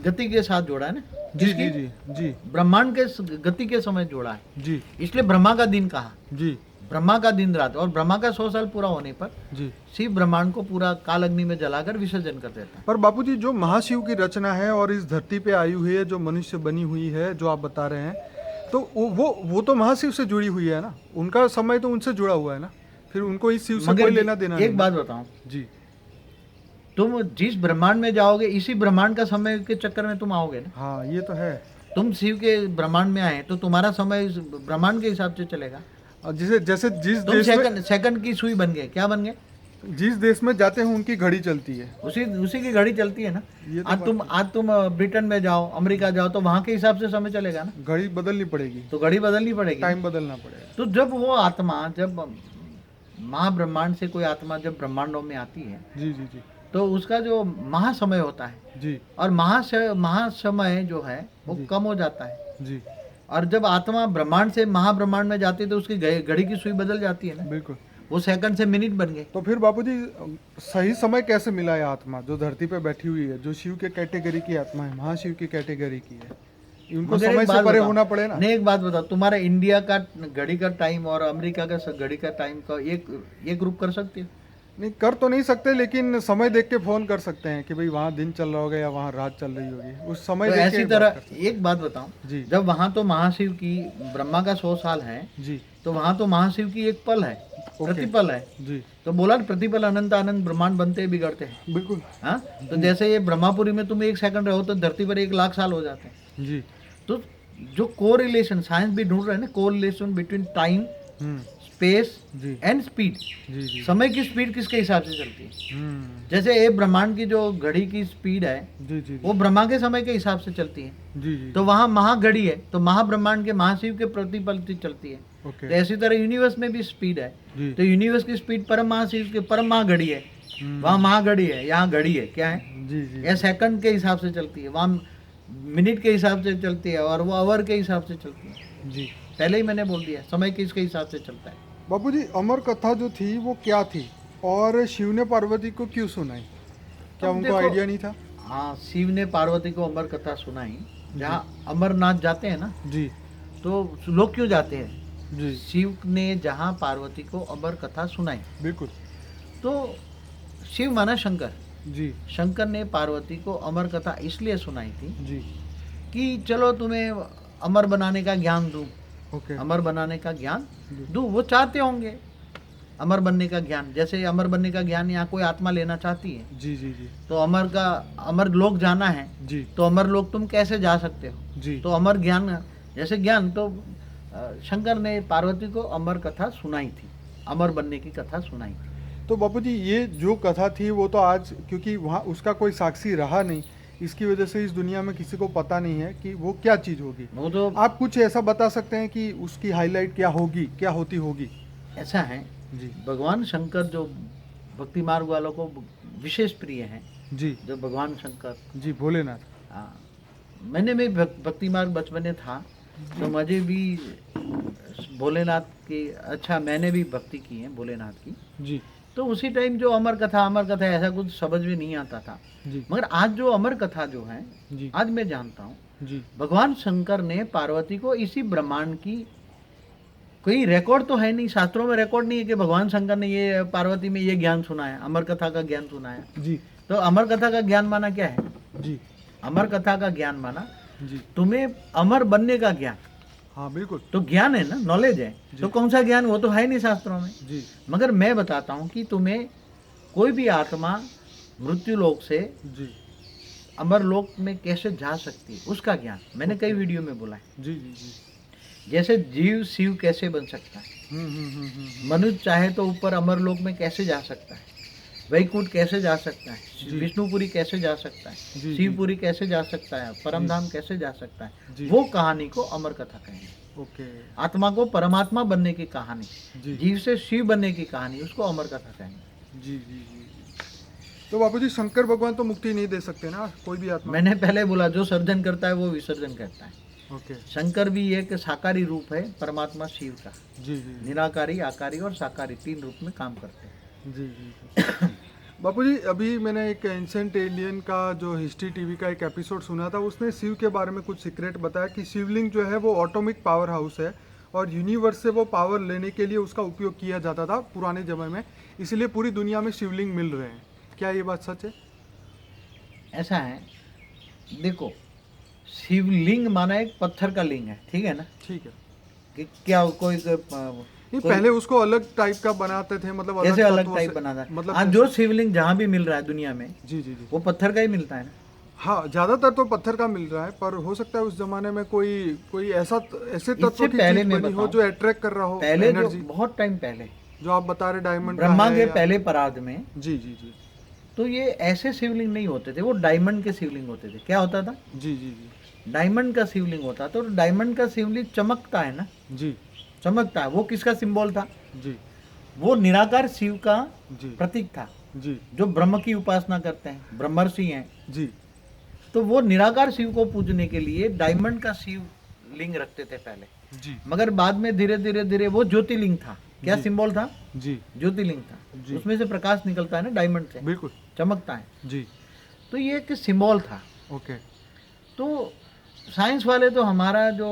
S2: गति के साथ जोड़ा है ना।
S1: जी जी जी जी
S2: ब्रह्मांड के गति के समय जोड़ा है,
S1: जी
S2: इसलिए ब्रह्मा का दिन कहा।
S1: जी
S2: ब्रह्मा का दिन रात, और ब्रह्मा का 100 साल पूरा होने पर
S1: जी।
S2: शिव ब्रह्मांड को पूरा काल अग्नि में जलाकर विसर्जन कर देता है।
S1: पर बापूजी जो महाशिव की रचना है और इस धरती पे आई हुई है, जो मनुष्य बनी हुई है, जो आप बता रहे हैं, तो वो तो महाशिव से जुड़ी हुई है ना, उनका समय तो उनसे जुड़ा हुआ है ना, फिर उनको इस शिव से कोई लेना देना नहीं।
S2: एक बात बताऊं
S1: जी,
S2: तुम जिस ब्रह्मांड में जाओगे इसी ब्रह्मांड का समय के चक्कर में तुम आओगे ना।
S1: हाँ ये तो है।
S2: तुम शिव के ब्रह्मांड में आए तो तुम्हारा समय इस ब्रह्मांड के हिसाब से चलेगा।
S1: और जैसे जिस
S2: तुम
S1: देश में
S2: सेकंड की सुई बन गए, क्या बन गए?
S1: जिस देश में जाते हैं उनकी घड़ी चलती है।
S2: उसी की घड़ी चलती है ना।
S1: ये तो
S2: आज तुम ब्रिटेन में जाओ, अमेरिका जाओ, तो वहां के हिसाब से समय चलेगा ना।
S1: घड़ी बदलनी पड़ेगी,
S2: तो घड़ी बदलनी पड़ेगी,
S1: टाइम बदलना पड़ेगा।
S2: तो जब वो आत्मा, जब महाब्रह्मांड से कोई आत्मा जब ब्रह्मांडों में आती है,
S1: जी जी जी
S2: तो उसका जो महासमय होता है
S1: जी
S2: और महासमय जो है वो कम हो जाता है।
S1: जी,
S2: और जब आत्मा ब्रह्मांड से महाब्रह्मांड में जाती है तो उसकी घड़ी की सुई बदल जाती है ना।
S1: बिल्कुल।
S2: वो सेकंड से मिनट बन गए।
S1: तो फिर बापूजी सही समय कैसे मिला है आत्मा जो धरती पे बैठी हुई है, जो शिव के कैटेगरी की आत्मा है, महाशिव की कैटेगरी की है, उनको
S2: मगर एक
S1: समय से
S2: बात
S1: परे
S2: बताओ,
S1: होना पड़े ना।
S2: नहीं एक बात बताओ, तुम्हारा इंडिया का घड़ी का टाइम और अमेरिका का घड़ी का टाइम का एक ग्रुप कर सकते हो?
S1: नहीं कर तो नहीं सकते, लेकिन समय देख के फोन कर सकते हैं कि भाई वहाँ दिन चल रहा होगा या वहाँ रात चल रही होगी, उस समय
S2: तो
S1: देख
S2: ऐसी
S1: के
S2: तरह
S1: बात कर सकते
S2: एक बात बताऊं,
S1: जी
S2: जब वहां तो महाशिव की, ब्रह्मा का 100 साल है,
S1: हैं। जी
S2: तो वहां तो महाशिव की एक पल है, प्रतिपल है।
S1: जी
S2: तो बोला ना, प्रतिपल अनंत आनंद ब्रह्मांड बनते हैं, बिगड़ते हैं।
S1: बिल्कुल।
S2: हाँ, तो जैसे ये ब्रह्मापुरी में तुम 1 सेकंड रहो तो धरती पर 1 लाख साल हो जाते हैं।
S1: जी
S2: तो जो कोरिलेशन साइंस भी ढूंढ रहे हैं ना, correlation between time,
S1: hmm
S2: space
S1: जी
S2: एंड स्पीड।
S1: जी जी
S2: समय की स्पीड किसके हिसाब से चलती है?
S1: हम्म
S2: जैसे ये ब्रह्मांड की जो घड़ी की स्पीड है
S1: जी जी
S2: वो ब्रह्मा के समय के हिसाब से चलती है।
S1: जी जी
S2: तो वहाँ महाघड़ी है, तो महाब्रह्मांड के महाशिव के प्रतिपल से चलती है।
S1: ओके
S2: तो ऐसी तरह यूनिवर्स में भी स्पीड है।
S1: जी
S2: तो यूनिवर्स की स्पीड परम महाशिव के परम महाघड़ी है। वहाँ महाघड़ी है, यहाँ घड़ी है, क्या है?
S1: जी जी
S2: यह सेकंड के हिसाब से चलती है, वहाँ मिनट के हिसाब से चलती है और वो आवर के हिसाब से चलती है।
S1: जी।
S2: पहले ही मैंने बोल दिया, समय किसके हिसाब से चलता है।
S1: बापूजी अमर कथा जो थी वो क्या थी, और शिव ने पार्वती को क्यों सुनाई? क्या
S2: अब
S1: उनको
S2: देखो,
S1: आइडिया नहीं था?
S2: हाँ, शिव ने पार्वती को अमर कथा सुनाई। जहाँ अमरनाथ जाते हैं ना,
S1: जी
S2: तो लोग क्यों जाते हैं?
S1: जी
S2: शिव ने जहाँ पार्वती को अमर कथा सुनाई,
S1: बिल्कुल।
S2: तो शिव माना शंकर,
S1: जी
S2: शंकर ने पार्वती को अमर कथा इसलिए सुनाई थी
S1: जी
S2: कि चलो तुम्हें अमर बनाने का ज्ञान दूं,
S1: ओके
S2: अमर बनाने का ज्ञान
S1: जी।
S2: दूं। वो चाहते होंगे अमर बनने का ज्ञान, जैसे अमर बनने का ज्ञान यहाँ कोई आत्मा लेना चाहती है,
S1: जी जी जी
S2: तो अमर लोक जाना है,
S1: जी
S2: तो अमर लोक तुम कैसे जा सकते हो?
S1: जी
S2: तो अमर ज्ञान, जैसे ज्ञान, तो शंकर ने पार्वती को अमर कथा सुनाई थी, अमर बनने की कथा सुनाई थी।
S1: तो बापूजी ये जो कथा थी वो तो आज, क्योंकि वहाँ उसका कोई साक्षी रहा नहीं, इसकी वजह से इस दुनिया में किसी को पता नहीं है कि वो क्या चीज़ होगी।
S2: वो तो
S1: आप कुछ ऐसा बता सकते हैं कि उसकी हाईलाइट क्या होगी, क्या होती होगी?
S2: ऐसा है,
S1: जी
S2: भगवान शंकर जो भक्ति मार्ग वालों को विशेष प्रिय हैं,
S1: जी
S2: जो भगवान शंकर,
S1: जी भोलेनाथ।
S2: हाँ, मैंने भी भक्ति मार्ग बचपन में था, तो मुझे भी भोलेनाथ की, अच्छा मैंने भी भक्ति की है भोलेनाथ की।
S1: जी
S2: तो उसी टाइम जो अमर कथा ऐसा कुछ समझ में नहीं आता था।
S1: जी
S2: मगर आज जो अमर कथा जो है,
S1: जी
S2: आज मैं जानता हूँ,
S1: जी
S2: भगवान शंकर ने पार्वती को इसी ब्रह्मांड की, कोई रिकॉर्ड तो है नहीं, शास्त्रों में रिकॉर्ड नहीं है कि भगवान शंकर ने ये पार्वती में ये ज्ञान सुनाया, अमर कथा का ज्ञान सुनाया।
S1: जी
S2: तो अमर कथा का ज्ञान माना क्या है?
S1: जी
S2: अमर कथा का ज्ञान माना
S1: जी
S2: तुम्हें अमर बनने का ज्ञान।
S1: हाँ बिल्कुल।
S2: तो ज्ञान है ना, नॉलेज है, तो कौन सा ज्ञान? वो तो है नहीं शास्त्रों में।
S1: जी
S2: मगर मैं बताता हूँ कि तुम्हें कोई भी आत्मा मृत्यु लोक से
S1: जी
S2: अमर लोक में कैसे जा सकती है, उसका ज्ञान मैंने कई वीडियो में बोला है।
S1: जी जी जी
S2: जैसे जीव शिव कैसे बन सकता है, मनुष्य चाहे तो ऊपर अमर लोक में कैसे जा सकता है, वैकुंठ कैसे जा सकता है,
S1: जी।
S2: विष्णुपुरी कैसे जा सकता है,
S1: जी, जी।
S2: शिवपुरी कैसे जा सकता है, परमधाम कैसे जा सकता
S1: जी।
S2: है, वो कहानी को अमर कथा कहेंगे।
S1: ओके
S2: आत्मा को परमात्मा बनने की कहानी,
S1: जी
S2: जीव से शिव बनने की कहानी, उसको अमर कथा कहेंगे।
S1: जी जी जी तो बापूजी शंकर भगवान तो मुक्ति नहीं दे सकते ना कोई भी आत्मा?
S2: मैंने पहले बोला, जो सर्जन करता है वो विसर्जन करता है।
S1: ओके
S2: शंकर भी एक साकारी रूप है परमात्मा शिव का।
S1: जी जी
S2: निराकारी, आकारी और साकारी 3 रूप में काम करते हैं।
S1: जी जी बापूजी अभी मैंने एक एंशिएंट एलियन का जो हिस्ट्री टीवी का एक एपिसोड सुना था, उसने शिव के बारे में कुछ सीक्रेट बताया कि शिवलिंग जो है वो ऑटोमिक पावर हाउस है और यूनिवर्स से वो पावर लेने के लिए उसका उपयोग किया जाता था पुराने समय में, इसलिए पूरी दुनिया में शिवलिंग मिल रहे हैं। क्या ये बात सच है?
S2: ऐसा है, देखो, शिवलिंग माना एक पत्थर का लिंग है, ठीक है ना,
S1: ठीक है।
S2: कि क्या कोई
S1: नहीं, पहले उसको अलग टाइप का बनाते थे, मतलब
S2: कैसे
S1: अलग
S2: अलग
S1: तत्वों
S2: टाइप
S1: से,
S2: बनाता है?
S1: मतलब
S2: आज जो शिवलिंग जहाँ भी मिल रहा है दुनिया में
S1: जी जी जी।
S2: वो पत्थर का ही मिलता है ना।
S1: हाँ, ज्यादातर तो पत्थर का मिल रहा है, पर हो सकता है उस जमाने में कोई कोई ऐसे तत्व
S2: इससे
S1: की
S2: पहले
S1: चीज
S2: मैं
S1: बनी हो
S2: बताऊं,
S1: जो अट्रैक्ट कर रहा हो
S2: पहले जो
S1: एनर्जी,
S2: बहुत टाइम पहले
S1: जो आप बता रहे डायमंड का
S2: ब्रह्मा
S1: है
S2: के
S1: या
S2: पहले परार्ध में,
S1: जी जी जी
S2: तो ये ऐसे शिवलिंग नहीं होते थे, वो डायमंड के शिवलिंग होते थे। क्या होता था?
S1: जी जी जी
S2: डायमंड का शिवलिंग होता था। तो डायमंड का शिवलिंग चमकता है ना,
S1: जी
S2: चमकता है। वो किसका सिंबल था?
S1: जी
S2: वो निराकार शिव का
S1: जी
S2: प्रतीक था,
S1: जी
S2: जो ब्रह्म की उपासना करते हैं, ब्रह्मर्षि हैं।
S1: जी
S2: तो वो निराकार शिव को पूजने के लिए डायमंड का शिव लिंग रखते थे पहले,
S1: जी
S2: मगर बाद में धीरे धीरे धीरे वो ज्योतिर्लिंग था। क्या
S1: जी
S2: सिंबल था?
S1: जी
S2: ज्योतिर्लिंग था।
S1: जी
S2: उसमें से प्रकाश निकलता है ना, डायमंड से
S1: बिल्कुल
S2: चमकता है।
S1: जी।
S2: तो ये एक सिंबल था।
S1: ओके।
S2: तो साइंस वाले तो हमारा जो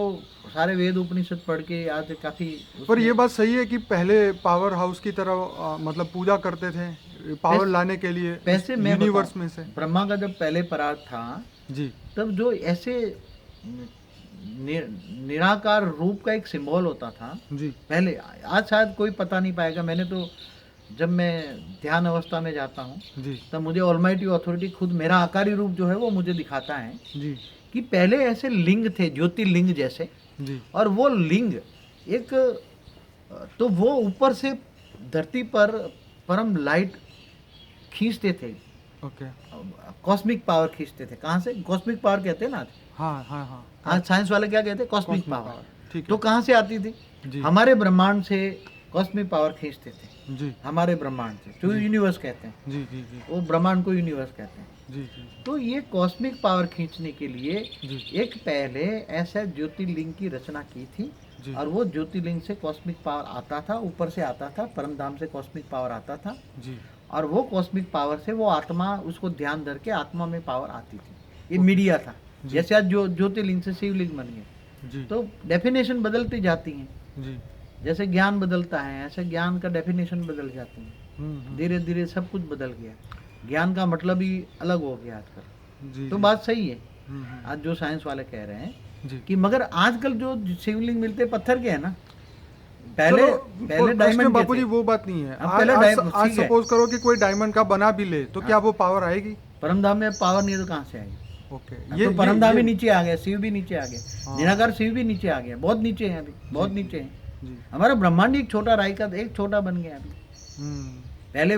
S2: सारे वेद उपनिषद पढ़ के आज काफी
S1: पर ये बात सही है कि पहले पावर हाउस की तरह मतलब पूजा करते थे पावर लाने के लिए
S2: पैसे मैं
S1: यूनिवर्स में से।
S2: ब्रह्मा का जब पहले पराग था
S1: जी
S2: तब जो ऐसे निराकार रूप का एक सिंबल होता था
S1: जी
S2: पहले, आज शायद कोई पता नहीं पाएगा। मैंने तो जब मैं ध्यान अवस्था में जाता हूँ
S1: जी
S2: तब मुझे ऑलमाइटी अथॉरिटी खुद मेरा आकारी रूप जो है वो मुझे दिखाता है
S1: जी
S2: कि पहले ऐसे लिंग थे, ज्योतिर्लिंग जैसे,
S1: जी
S2: और वो लिंग एक, तो वो ऊपर से धरती पर परम लाइट खींचते थे,
S1: ओके।
S2: कॉस्मिक पावर खींचते थे। कहाँ से? कॉस्मिक पावर कहते हैं ना आज।
S1: हाँ हाँ हाँ
S2: आज साइंस वाले क्या कहते हैं? Cosmic
S1: Cosmic
S2: power.
S1: power, ठीक
S2: तो
S1: है।
S2: कहाँ से आती थी?
S1: जी
S2: हमारे ब्रह्मांड से कॉस्मिक पावर खींचते थे,
S1: जी
S2: हमारे ब्रह्मांड से, जो यूनिवर्स कहते हैं।
S1: जी जी जी
S2: वो ब्रह्मांड को यूनिवर्स कहते हैं।
S1: जी जी
S2: तो ये कॉस्मिक पावर खींचने के लिए
S1: जी
S2: एक पहले ऐसा ज्योतिर्लिंग की रचना की थी,
S1: जी
S2: और वो ज्योतिर्लिंग से कॉस्मिक पावर आता था, ऊपर से आता था, परम धाम से कॉस्मिक पावर आता था,
S1: जी
S2: और वो कॉस्मिक पावर से वो आत्मा, उसको ध्यान धर के आत्मा में पावर आती थी। ये मीडिया था। जैसे आज जो ज्योतिर्लिंग से शिवलिंग बनी है,
S1: जी
S2: तो डेफिनेशन बदलती जाती हैं।
S1: जी।
S2: जैसे ज्ञान बदलता है ऐसे ज्ञान का डेफिनेशन बदल जाती है।
S1: हम्म।
S2: धीरे धीरे सब कुछ बदल गया, ज्ञान का मतलब ही अलग हो गया आजकल।
S1: जी
S2: तो
S1: जी।
S2: बात सही है
S1: हम्म।
S2: आज जो साइंस वाले कह रहे हैं
S1: जी।
S2: कि, मगर आजकल जो शिवलिंग मिलते पत्थर के हैं ना, पहले
S1: चलो,
S2: पहले डायमंड के
S1: बापू जी
S2: थे।
S1: वो बात नहीं है।
S2: अब
S1: आज
S2: पहले
S1: आज,
S2: डायमंड-
S1: आज
S2: ठीक है।
S1: सपोज करो कि कोई डायमंड का बना भी ले, तो क्या वो पावर आएगी?
S2: परमधाम में पावर नहीं है तो कहाँ से आएगी?
S1: ओके।
S2: अब तो परमधाम भी नीचे आ गया, शिव भी नीचे आ गया,
S1: हाँ।
S2: निराकार शिव भी नीचे आ गया, बहुत नीचे है अभी, बहुत नीचे है।
S1: जी।
S2: हमारा ब्रह्मांड एक छोटा राय का एक छोटा बन गया अभी।
S1: हम्म।
S2: पहले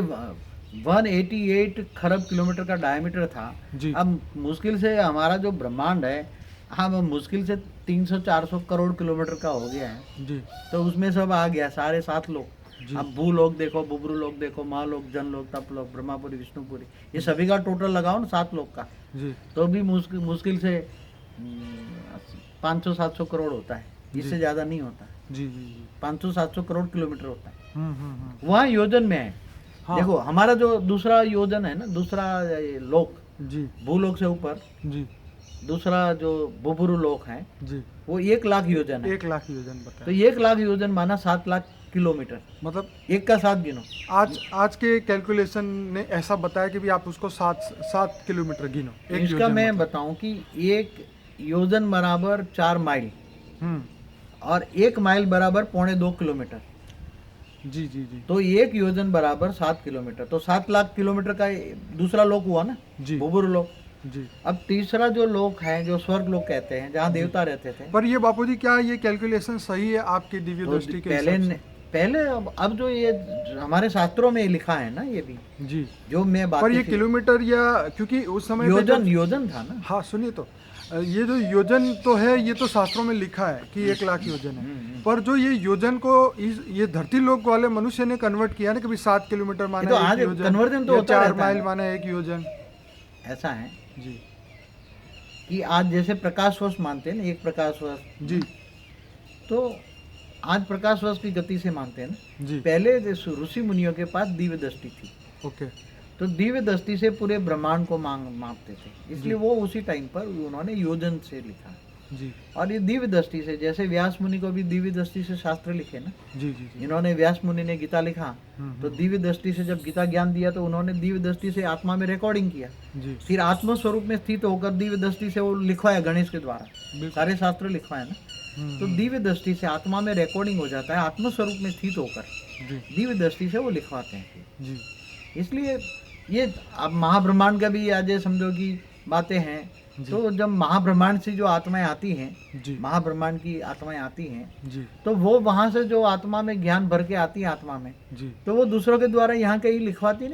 S2: 188 खरब किलोमीटर का डायमीटर था।
S1: जी।
S2: अब मुश्किल से हमारा जो ब्रह्मांड है, अब मुश्किल से 300-400 करोड़ किलोमीटर का हो गया है।
S1: जी
S2: तो उसमें सब आ गया, सारे 7 लोग।
S1: जी।
S2: अब भू लोग देखो, बुबरू लोग देखो, महालोक, जनलोक, तपलोक, ब्रह्मापुरी, विष्णुपुरी, ये सभी का टोटल लगाओ ना 7 लोग का,
S1: जी
S2: तो भी मुश्किल से 500-700 करोड़ होता है, इससे ज़्यादा नहीं होता।
S1: जी जी जी।
S2: 500-700 करोड़ किलोमीटर होता है।
S1: हम्म।
S2: वहाँ योजन में है।
S1: हाँ।
S2: देखो हमारा जो दूसरा योजन है ना, दूसरा ये लोक,
S1: जी
S2: भूलोक से ऊपर
S1: जी
S2: दूसरा जो बुबुरु लोक है,
S1: जी।
S2: वो 1 लाख योजन है।
S1: 1 लाख योजन
S2: तो
S1: बताए,
S2: 1 लाख योजन माना 7 लाख किलोमीटर।
S1: मतलब
S2: एक का 7 गिनो।
S1: आज के कैलकुलेशन ने ऐसा बताया कि भी आप उसको 7 किलोमीटर गिनो एक
S2: इसका
S1: योजन
S2: मैं
S1: मतलब।
S2: बताऊं कि 1 योजन बराबर 4 माइल,
S1: हम्म।
S2: और 1 माइल बराबर 2.25 किलोमीटर।
S1: जी जी जी
S2: तो 1 योजन बराबर 7 किलोमीटर, तो 7 लाख किलोमीटर का दूसरा लोक हुआ ना,
S1: जी
S2: बुबुरु लोक।
S1: जी।
S2: अब तीसरा जो लोक है, जो स्वर्ग लोक कहते हैं, जहाँ देवता रहते थे।
S1: पर ये बापूजी क्या ये कैलकुलेशन सही है आपकी दिव्य
S2: तो
S1: दृष्टि के
S2: पहले
S1: हिसाब से?
S2: पहले अब जो ये हमारे शास्त्रों में लिखा है ना, ये भी
S1: जी।
S2: जो मैं बात,
S1: पर ये किलोमीटर या क्योंकि उस समय पे
S2: योजन योजन था ना।
S1: हाँ सुनिए तो, ये जो योजन तो है, ये तो शास्त्रों में लिखा है कि 1 लाख योजन है, पर जो ये योजन को ये धरती लोक वाले मनुष्य ने कन्वर्ट किया ना, कभी 7 किलोमीटर माना
S2: तो
S1: एक
S2: आज
S1: योजन,
S2: कन्वर्जन तो
S1: या
S2: होता
S1: 4
S2: रहता है।
S1: माइल माना 1 योजन।
S2: ऐसा है
S1: जी
S2: कि आज जैसे प्रकाश वर्ष मानते हैं ना, 1 प्रकाश वर्ष,
S1: जी
S2: तो आज प्रकाश वर्ष की गति से मानते हैं ना।
S1: जी।
S2: पहले ऋषि मुनियों के पास दिव्य दृष्टि थी,
S1: ओके।
S2: तो दिव्य दृष्टि से पूरे ब्रह्मांड को मापते थे, इसलिए वो उसी टाइम पर उन्होंने योजन से लिखा।
S1: जी
S2: और ये दिव्य दृष्टि से, जैसे व्यास मुनि को भी दिव्य दृष्टि से शास्त्र लिखे ना,
S1: जी जी जी
S2: इन्होंने व्यास मुनि ने गीता लिखा, तो दिव्य दृष्टि से जब गीता ज्ञान दिया तो उन्होंने दिव्य दृष्टि से आत्मा में रिकॉर्डिंग किया,
S1: जी
S2: फिर आत्म स्वरूप में स्थित होकर दिव्य दृष्टि से वो लिखवाया गणेश के द्वारा,
S1: बिल्कुल।
S2: सारे शास्त्र लिखवाया ना। तो दिव्य दृष्टि से आत्मा में रिकॉर्डिंग हो जाता है, आत्म स्वरूप में स्थित होकर
S1: जी
S2: दिव्य दृष्टि से वो लिखवाते हैं फिर।
S1: जी
S2: इसलिए ये अब महाब्रह्मांड का भी आज ये समझो कि बातें हैं,
S1: जी।
S2: तो जब महाब्रह्मांड से जो आत्माएं आती हैं,
S1: जी
S2: महाब्रह्मांड की आत्माएं आती हैं,
S1: जी
S2: तो वो वहां से जो आत्मा में ज्ञान भर के आती है आत्मा में,
S1: जी
S2: तो वो दूसरों के द्वारा यहाँ कहीं लिखवाती नहीं